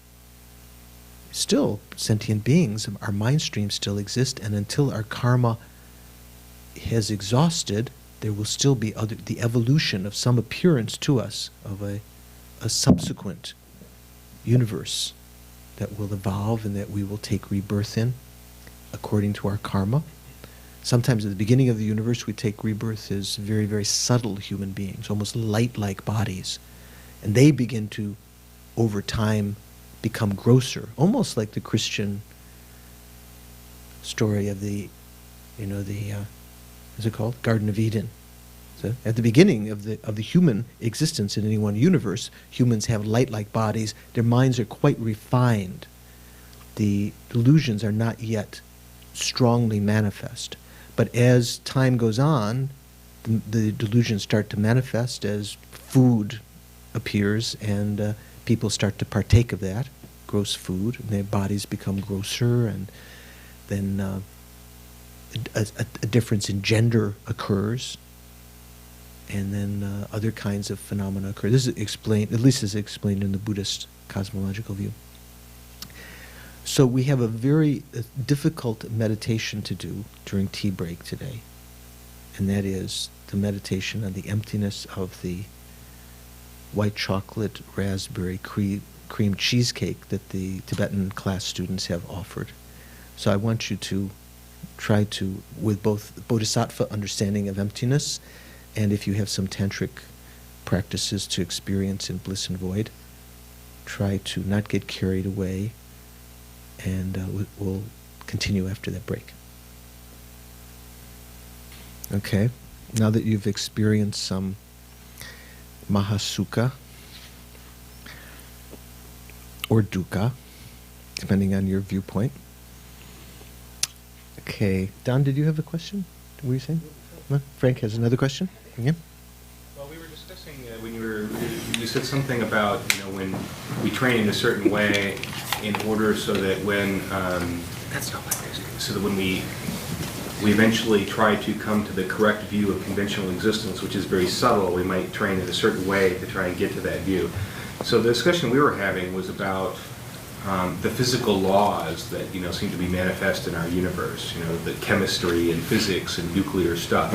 still sentient beings, our mind streams still exist, and until our karma has exhausted, there will still be the evolution of some appearance to us of a subsequent universe that will evolve and that we will take rebirth in according to our karma. Sometimes at the beginning of the universe we take rebirth as very, very subtle human beings, almost light-like bodies. And they begin to, over time, become grosser, almost like the Christian story of what's it called? Garden of Eden. So at the beginning of the human existence in any one universe, humans have light-like bodies. Their minds are quite refined. The delusions are not yet strongly manifest. But as time goes on, the delusions start to manifest as food appears, and people start to partake of that, gross food, and their bodies become grosser, and then a difference in gender occurs, and then other kinds of phenomena occur. This is explained, at least as explained in the Buddhist cosmological view. So we have a very difficult meditation to do during tea break today, and that is the meditation on the emptiness of the white chocolate raspberry cream cheesecake that the Tibetan class students have offered. So I want you to try to, with both bodhisattva understanding of emptiness, and if you have some tantric practices to experience in bliss and void, try to not get carried away, and we'll continue after that break. Okay, now that you've experienced some mahasukha or dukkha, depending on your viewpoint. Okay, Don, did you have a question? What were you saying? No? Frank has another question? Yeah? Well, we were discussing when you said something about, when we train in a certain way in order so that when, that's not my question, so that when we eventually try to come to the correct view of conventional existence, which is very subtle, we might train in a certain way to try and get to that view. So the discussion we were having was about the physical laws that seem to be manifest in our universe. The chemistry and physics and nuclear stuff.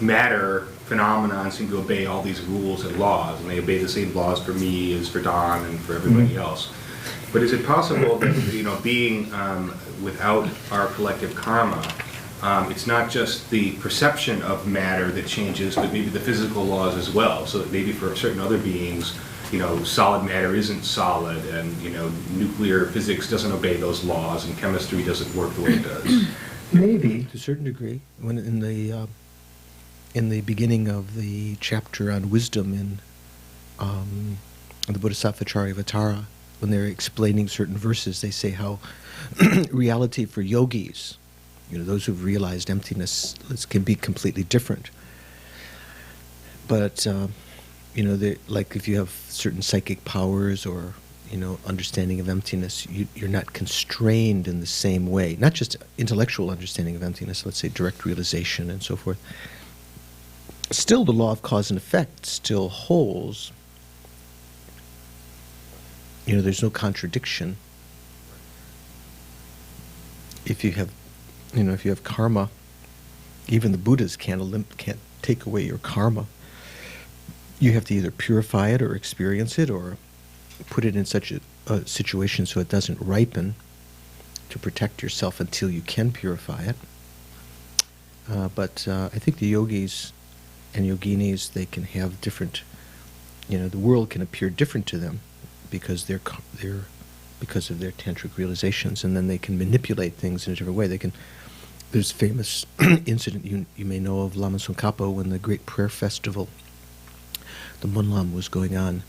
Matter phenomena seem to obey all these rules and laws, and they obey the same laws for me as for Don and for everybody else. But is it possible that being without our collective karma, it's not just the perception of matter that changes, but maybe the physical laws as well? So that maybe for certain other beings, solid matter isn't solid, and nuclear physics doesn't obey those laws, and chemistry doesn't work the way it does. Maybe, to a certain degree. When in the beginning of the chapter on wisdom in the Bodhisattva Charyavatara, when they're explaining certain verses, they say how reality for yogis, those who've realized emptiness, can be completely different. But like if you have certain psychic powers or understanding of emptiness, you're not constrained in the same way. Not just intellectual understanding of emptiness, let's say direct realization and so forth. Still, the law of cause and effect still holds. there's no contradiction. If you have karma, even the Buddhas can't take away your karma. You have to either purify it or experience it or put it in such a situation so it doesn't ripen to protect yourself until you can purify it. But I think the yogis and yoginis, they can have different, the world can appear different to them because because of their tantric realizations, and then they can manipulate things in a different way. There's a famous incident you may know of Lama Tsongkhapa when the Great Prayer Festival, the Monlam, was going on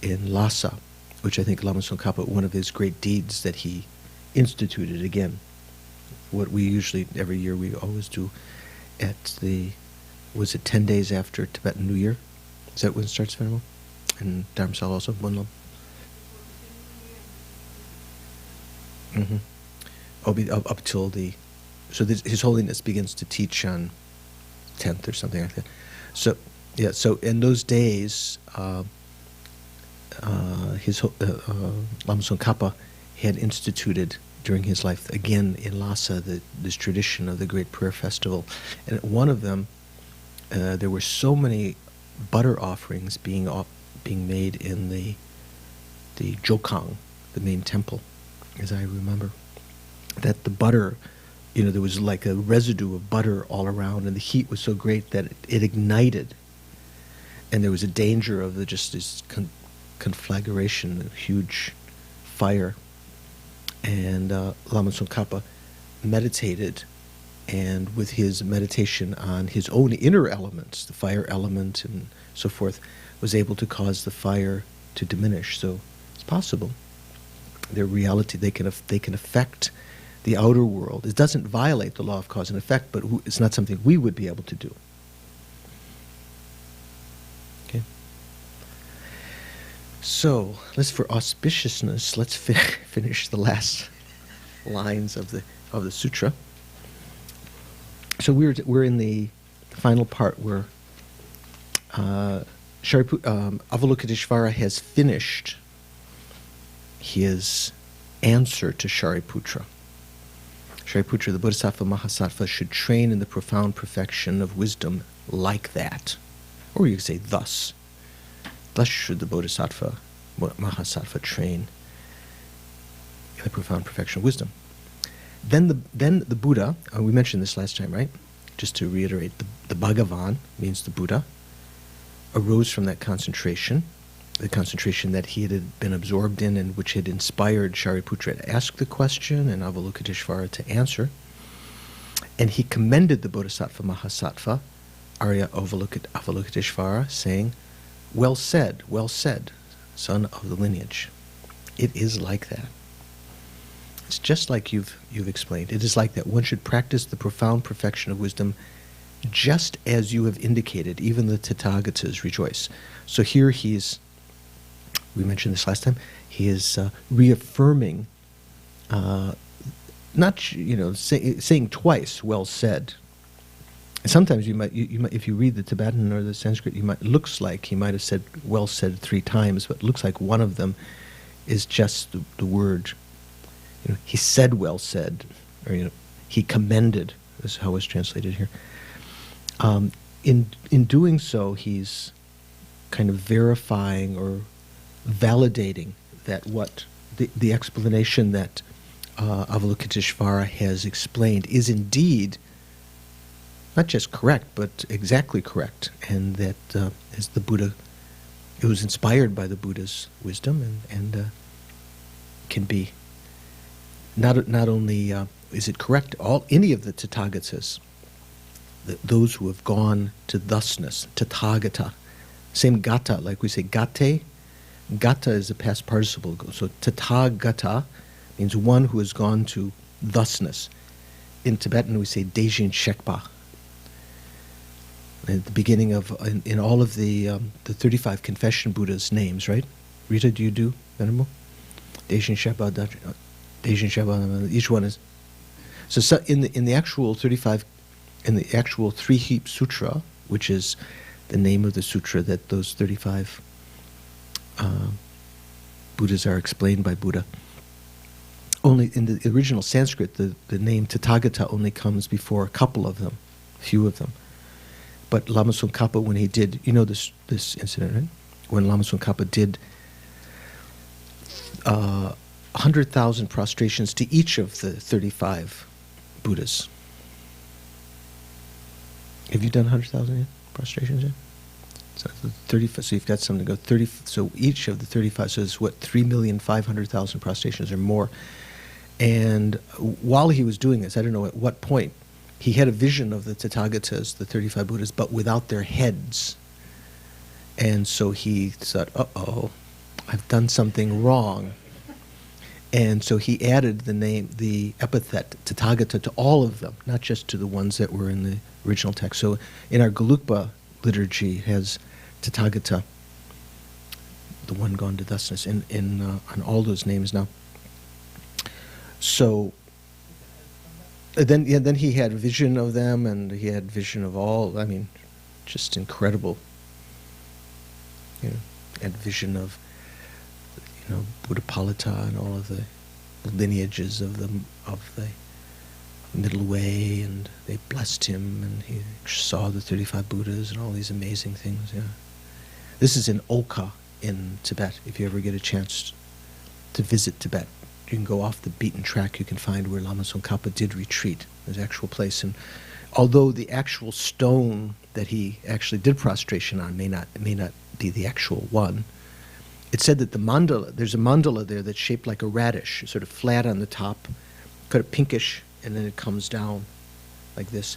in Lhasa, which I think Lama Tsongkhapa, one of his great deeds that he instituted again. What we usually, every year, we always do was it 10 days after Tibetan New Year? Is that when it starts, Venerable? And Dharamsala also, Monlam? Mm-hmm. Up till His Holiness begins to teach on 10th or something like that. So, yeah, so in those days, Lama Tsongkhapa had instituted during his life, again in Lhasa, this tradition of the Great Prayer Festival. And at one of them, there were so many butter offerings being made in the Jokang, the main temple, as I remember, that the butter, there was like a residue of butter all around, and the heat was so great that it ignited, and there was a danger of just this conflagration, a huge fire. And Lama Tsongkhapa meditated, and with his meditation on his own inner elements, the fire element and so forth, was able to cause the fire to diminish. So it's possible. Their reality, they can affect the outer world. It doesn't violate the law of cause and effect, but it's not something we would be able to do. Okay. So, for auspiciousness, let's finish the last lines of the sutra. So we're in the final part where Avalokiteshvara has finished his answer to Shariputra. Shariputra, the Bodhisattva Mahasattva, should train in the profound perfection of wisdom like that. Or you could say thus. Thus should the Bodhisattva Mahasattva train in the profound perfection of wisdom. Then the Buddha, we mentioned this last time, right? Just to reiterate, the Bhagavan means the Buddha, arose from that concentration, the concentration that he had been absorbed in and which had inspired Shariputra to ask the question and Avalokiteshvara to answer. And he commended the Bodhisattva Mahasattva, Arya Avalokiteshvara, saying, well said, son of the lineage. It is like that. It's just like you've explained. It is like that. One should practice the profound perfection of wisdom just as you have indicated. Even the Tathagatas rejoice. So here we mentioned this last time, he is reaffirming, saying twice, well said. Sometimes you might, if you read the Tibetan or the Sanskrit, looks like he might have said well said 3 times, but it looks like one of them is just the word. He said well said, or he commended, is how it's translated here. In doing so, he's kind of verifying or validating that what the explanation that Avalokiteshvara has explained is indeed not just correct, but exactly correct, and that as the Buddha, it was inspired by the Buddha's wisdom, and can be not only is it correct, any of the Tathagatas, those who have gone to thusness, Tathagata, same gata, like we say gate. Gata is a past participle, so Tathagata means one who has gone to thusness. In Tibetan we say Dejin Shekpa. At the beginning of, in all of the 35 confession Buddha's names, right? Rita, do you do, Venerable? Dejin Shekpa, Dejin Shekpa, each one is. So in the actual 35, in the actual 3-heap sutra, which is the name of the sutra that those 35 Buddhas are explained by Buddha. Only in the original Sanskrit, the name Tathagata only comes before a couple of them, a few of them. But Lama Tsongkhapa, when he did, you know this incident, right? When Lama Tsongkhapa did 100,000 prostrations to each of the 35 Buddhas. Have you done 100,000 prostrations yet? So 35. So you've got something to go 30. So each of the 35. So it's what 3,500,000 prostrations or more. And while he was doing this, I don't know at what point, he had a vision of the Tathagatas, the 35 Buddhas, but without their heads. And so he thought, uh-oh, I've done something wrong. And so he added the epithet Tathagata to all of them, not just to the ones that were in the original text. So in our Gelugpa liturgy, it has Tathagata, the one gone to thusness, on all those names now. So then he had vision of them, and he had vision of all. I mean, just incredible. And vision of, Buddhapalita and all of the lineages of the middle way, and they blessed him, and he saw the 35 Buddhas and all these amazing things. Yeah, this is in Oka in Tibet. If you ever get a chance to visit Tibet, you can go off the beaten track. You can find where Lama Tsongkhapa did retreat. There's an actual place, and although the actual stone that he actually did prostration on may not be the actual one, it said that there's a mandala there that's shaped like a radish, sort of flat on the top, kind of pinkish, and then it comes down like this.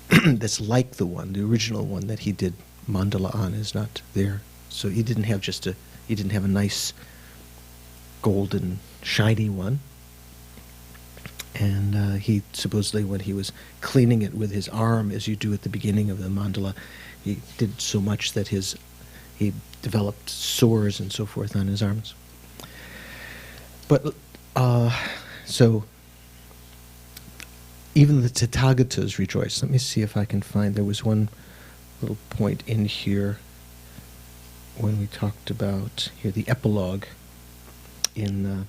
That's like the original one that he did mandala on is not there. So he didn't have a nice golden shiny one. And he supposedly, when he was cleaning it with his arm, as you do at the beginning of the mandala, he did so much that he developed sores and so forth on his arms. But so even the Tathagatas rejoice. Let me see if I can find. There was one little point in here when we talked about the epilogue in.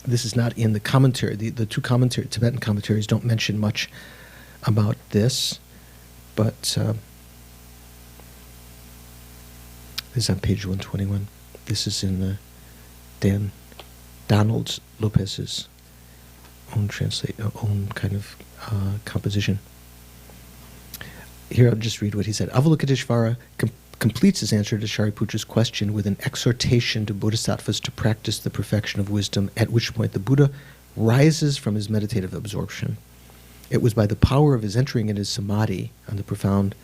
This is not in the commentary. The two Tibetan commentaries don't mention much about this, but this is on page 121. This is in Donald Lopez's own kind of composition. Here I'll just read what he said. Avalokiteshvara completes his answer to Shariputra's question with an exhortation to bodhisattvas to practice the perfection of wisdom, at which point the Buddha rises from his meditative absorption. It was by the power of his entering in his samadhi on the profound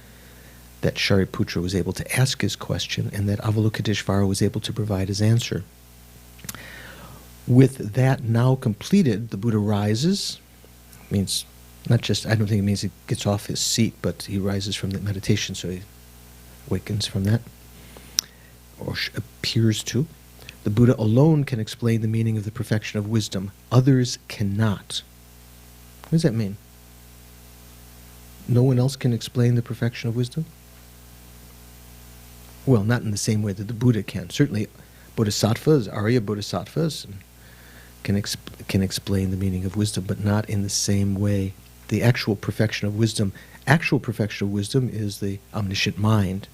that Shariputra was able to ask his question, and that Avalokiteshvara was able to provide his answer. With that now completed, the Buddha rises. Means not just, I don't think it means he gets off his seat, but he rises from the meditation, so he awakens from that, or appears to. The Buddha alone can explain the meaning of the perfection of wisdom. Others cannot. What does that mean? No one else can explain the perfection of wisdom? Well, not in the same way that the Buddha can. Certainly, bodhisattvas, Arya bodhisattvas, can explain the meaning of wisdom, but not in the same way. The actual perfection of wisdom is the omniscient mind.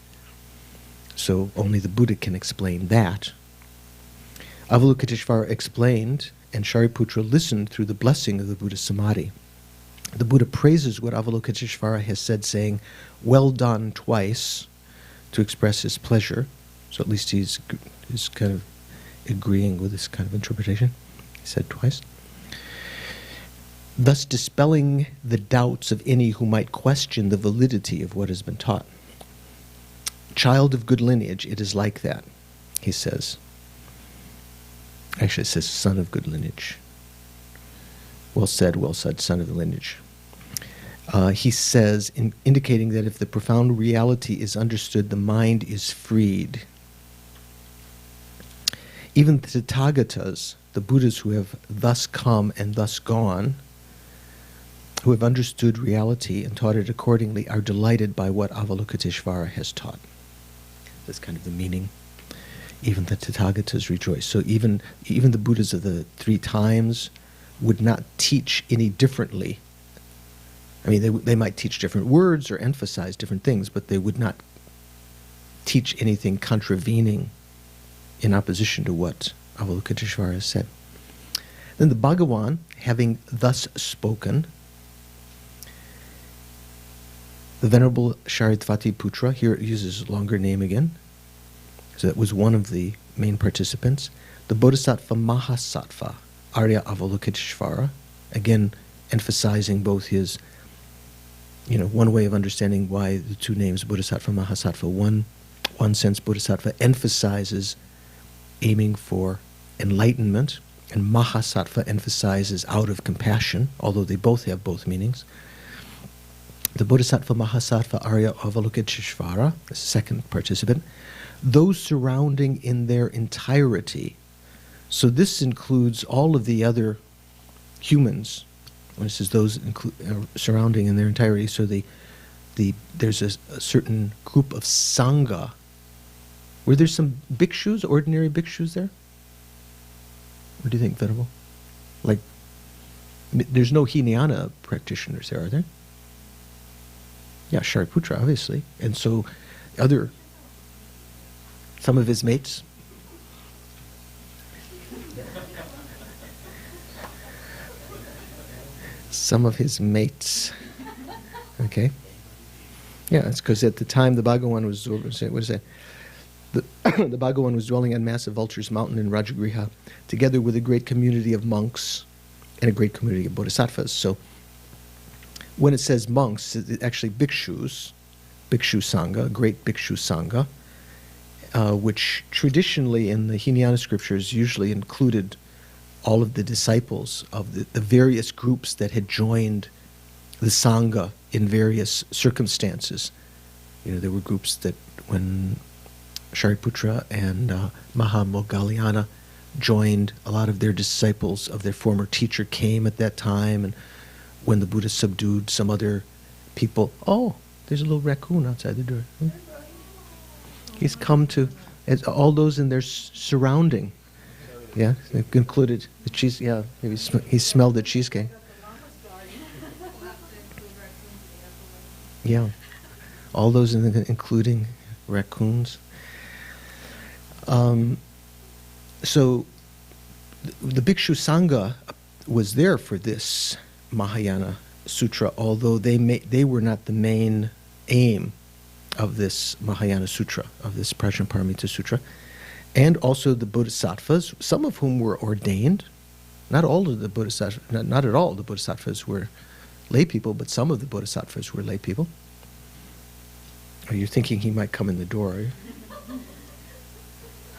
So only the Buddha can explain that. Avalokiteshvara explained, and Shariputra listened through the blessing of the Buddha's samadhi. The Buddha praises what Avalokiteshvara has said, saying, "Well done," twice, to express his pleasure. So at least he's kind of agreeing with this kind of interpretation. He said twice. Thus dispelling the doubts of any who might question the validity of what has been taught. Child of good lineage, it is like that, he says. Actually, it says son of good lineage. Well said, son of the lineage. He says, indicating that if the profound reality is understood, the mind is freed. Even the Tathagatas, the Buddhas who have thus come and thus gone, who have understood reality and taught it accordingly, are delighted by what Avalokiteshvara has taught. That's kind of the meaning. even the Tathagatas rejoice. So even the Buddhas of the 3 times would not teach any differently. I mean, they might teach different words or emphasize different things, but they would not teach anything contravening in opposition to what Avalokiteshvara said. Then the Bhagavan, having thus spoken, the Venerable Shariputra, here it uses a longer name again, so that was one of the main participants. The Bodhisattva Mahasattva, Arya Avalokiteshvara, again emphasizing both his, one way of understanding why the 2 names Bodhisattva Mahasattva. One sense Bodhisattva emphasizes aiming for enlightenment, and Mahasattva emphasizes out of compassion, although they both have both meanings. The Bodhisattva Mahasattva Arya Avalokiteshvara, the second participant, those surrounding in their entirety. So this includes all of the other humans. When it says those surrounding in their entirety, so there's a certain group of sangha. Were there some bhikshus, ordinary bhikshus there? What do you think, Venerable? Like, there's no Hinayana practitioners there, are there? Yeah, Shariputra, obviously. And so, some of his mates. Some of his mates. Okay. Yeah, that's because at the time the Bhagavan was, what is that? The Bhagavan was dwelling on massive Vulture's Mountain in Rajagriha, together with a great community of monks and a great community of bodhisattvas. So, when it says monks, it's actually bhikshus, bhikshu sangha, great bhikshu sangha, which traditionally in the Hinayana scriptures usually included all of the disciples of the various groups that had joined the sangha in various circumstances. There were groups that when Shariputra and Mahamoggallana joined, a lot of their disciples of their former teacher came at that time, and when the Buddha subdued some other people. Oh, there's a little raccoon outside the door. He's come to, all those in their surrounding. Yeah, they've included the cheese. Yeah, maybe he smelled the cheesecake. Yeah, all those including raccoons. So the Bhikshu Sangha was there for this Mahayana Sutra, although they were not the main aim of this Mahayana Sutra, of this Prajnaparamita Sutra. And also the Bodhisattvas, some of whom were ordained. Not all of the Bodhisattvas, not at all the Bodhisattvas were lay people, but some of the Bodhisattvas were lay people. Are you thinking he might come in the door, are you?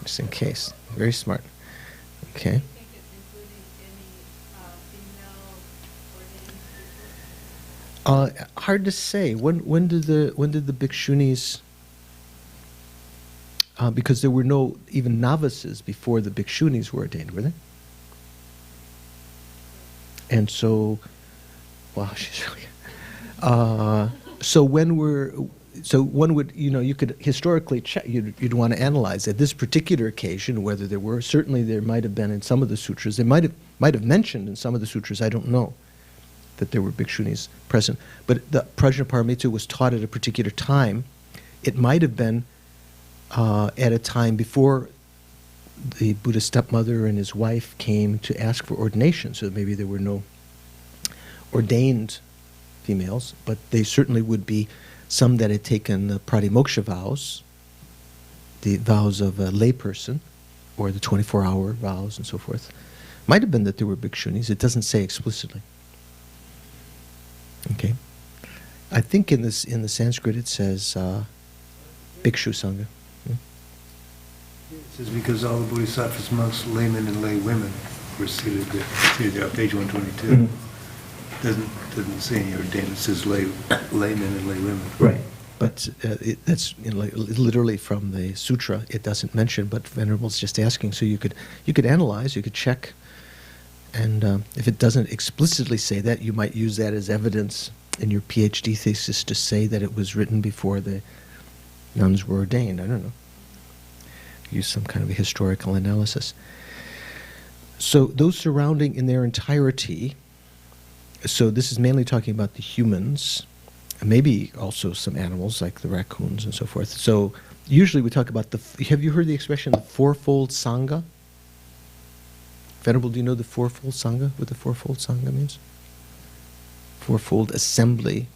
Just in case. Very smart. Okay. Hard to say. When did the bhikshunis? Because there were no even novices before the bhikshunis were ordained, were there? And so, wow, she's really. So one would, you could historically check. You'd want to analyze at this particular occasion whether there were. Certainly, there might have been in some of the sutras. They might have mentioned in some of the sutras. I don't know that there were bhikshunis present. But the Prajnaparamita was taught at a particular time. It might have been at a time before the Buddha's stepmother and his wife came to ask for ordination. So maybe there were no ordained females, but they certainly would be some that had taken the pratimoksha vows, the vows of a layperson, or the 24-hour vows and so forth. Might have been that there were bhikshunis. It doesn't say explicitly. Okay. I think in the Sanskrit it says bhikshu sangha. It says because all the bodhisattvas, monks, laymen, and lay women were seated there, page 122. Mm-hmm. Doesn't say any ordained. It says laymen and lay women. Right. But that's literally from the sutra. It doesn't mention, but Venerable's just asking. So you could analyze, you could check, and if it doesn't explicitly say that, you might use that as evidence in your PhD thesis to say that it was written before the nuns were ordained. I don't know. use some kind of a historical analysis. So those surrounding in their entirety, so this is mainly talking about the humans, and maybe also some animals like the raccoons and so forth. So usually we talk about have you heard the expression the fourfold Sangha? Venerable, do you know the fourfold Sangha? What the fourfold Sangha means? Fourfold assembly.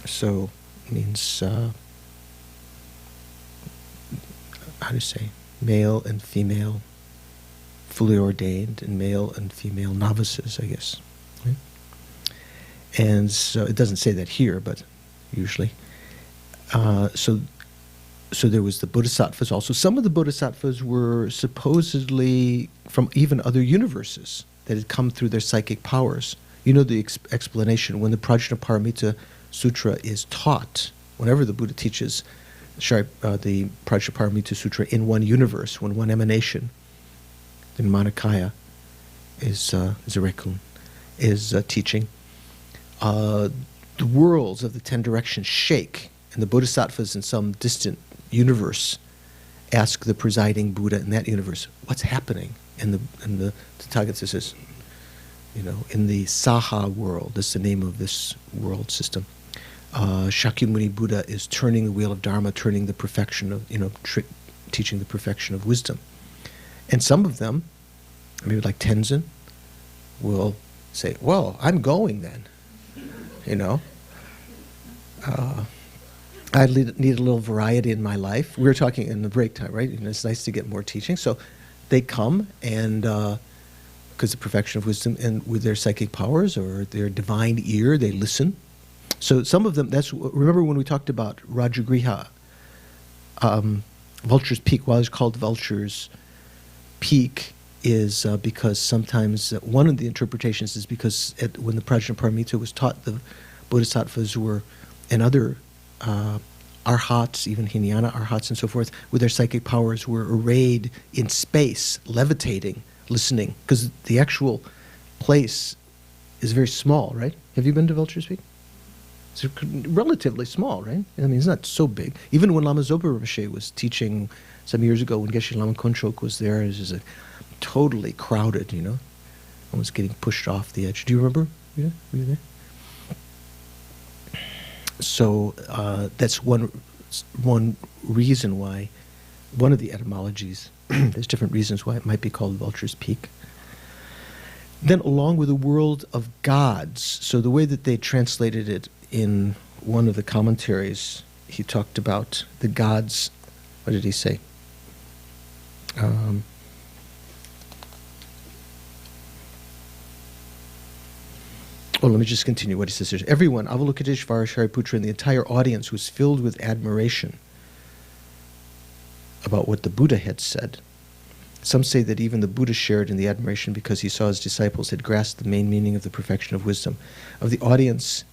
So it means, how do you say, male and female, fully ordained, and male and female novices, I guess. Right? And so it doesn't say that here, but usually. So there was the Bodhisattvas also. Some of the Bodhisattvas were supposedly from even other universes that had come through their psychic powers. You know the explanation when the Prajnaparamita Sutra is taught, whenever the Buddha teaches the Prajnaparamita Sutra in one universe, when one emanation, the Manakaya is a raccoon, is teaching, the worlds of the 10 directions shake, and the Bodhisattvas in some distant universe ask the presiding Buddha in that universe, what's happening? And the Tathagata says, in the Saha world, that's the name of this world system, Shakyamuni Buddha is turning the wheel of Dharma, turning the perfection of, teaching the perfection of wisdom. And some of them, maybe like Tenzin, will say, well, I'm going then, I need a little variety in my life. We were talking in the break time, right? It's nice to get more teaching. So they come and, because the perfection of wisdom, and with their psychic powers or their divine ear, they listen. So some of them, remember when we talked about Rajagriha, Vulture's Peak, why it's called Vulture's Peak is because sometimes, one of the interpretations is because when the Prajnaparamita was taught, the Bodhisattvas were, and other arhats, even Hinayana arhats and so forth, with their psychic powers were arrayed in space, levitating, listening, because the actual place is very small, right? Have you been to Vulture's Peak? It's relatively small, right? I mean, it's not so big. Even when Lama Zopa Rinpoche was teaching some years ago, when Geshe Lama Konchok was there, it was just totally crowded, almost getting pushed off the edge. Do you remember? Yeah, were you there? So that's one reason why, one of the etymologies, there's different reasons why it might be called Vulture's Peak. Then along with the world of gods, so the way that they translated it in one of the commentaries, he talked about the gods, what did he say? Well, let me just continue what he says here. Everyone, Avalokiteshvara, Shariputra, and the entire audience was filled with admiration about what the Buddha had said. Some say that even the Buddha shared in the admiration because he saw his disciples had grasped the main meaning of the perfection of wisdom. Of the audience,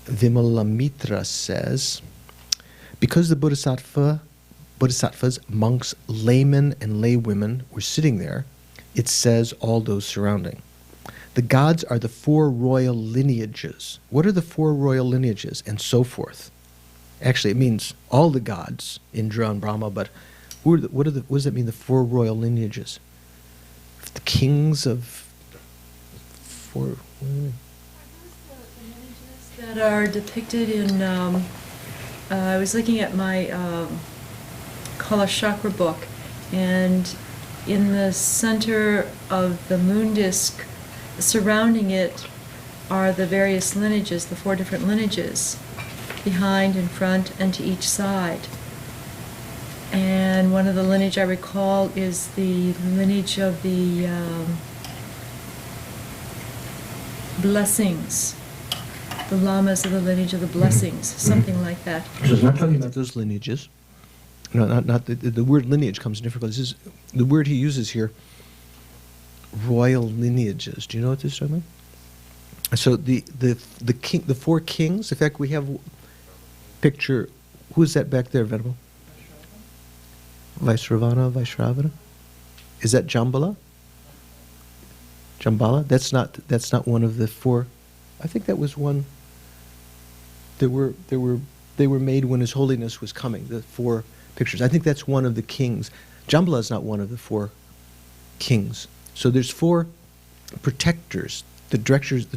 Vimalamitra says, because the Bodhisattvas, monks, laymen, and laywomen were sitting there, it says all those surrounding. The gods are the 4 royal lineages. What are the 4 royal lineages? And so forth. Actually, it means all the gods, Indra and Brahma, but what does that mean, the 4 royal lineages? The kings of 4... What do you mean? Are those the lineages that are depicted in... I was looking at my Kala Chakra book, and in the center of the moon disk, surrounding it are the various lineages, the 4 different lineages, behind, in front, and to each side. And one of the lineage I recall is the lineage of the blessings. The lamas of the lineage of the blessings, something like that. So it's not talking about those lineages. No, not the word lineage comes in different places. The word he uses here, royal lineages. Do you know what this is talking about? So the 4 kings. In fact, we have picture. Who is that back there, Venerable? Vaisravana. Is that Jambala? Jambala? That's not one of the 4. I think that was one. There were They were made when His Holiness was coming, the 4 pictures. I think that's one of the kings. Jambala is not one of the 4 kings. So there's 4 protectors, the directors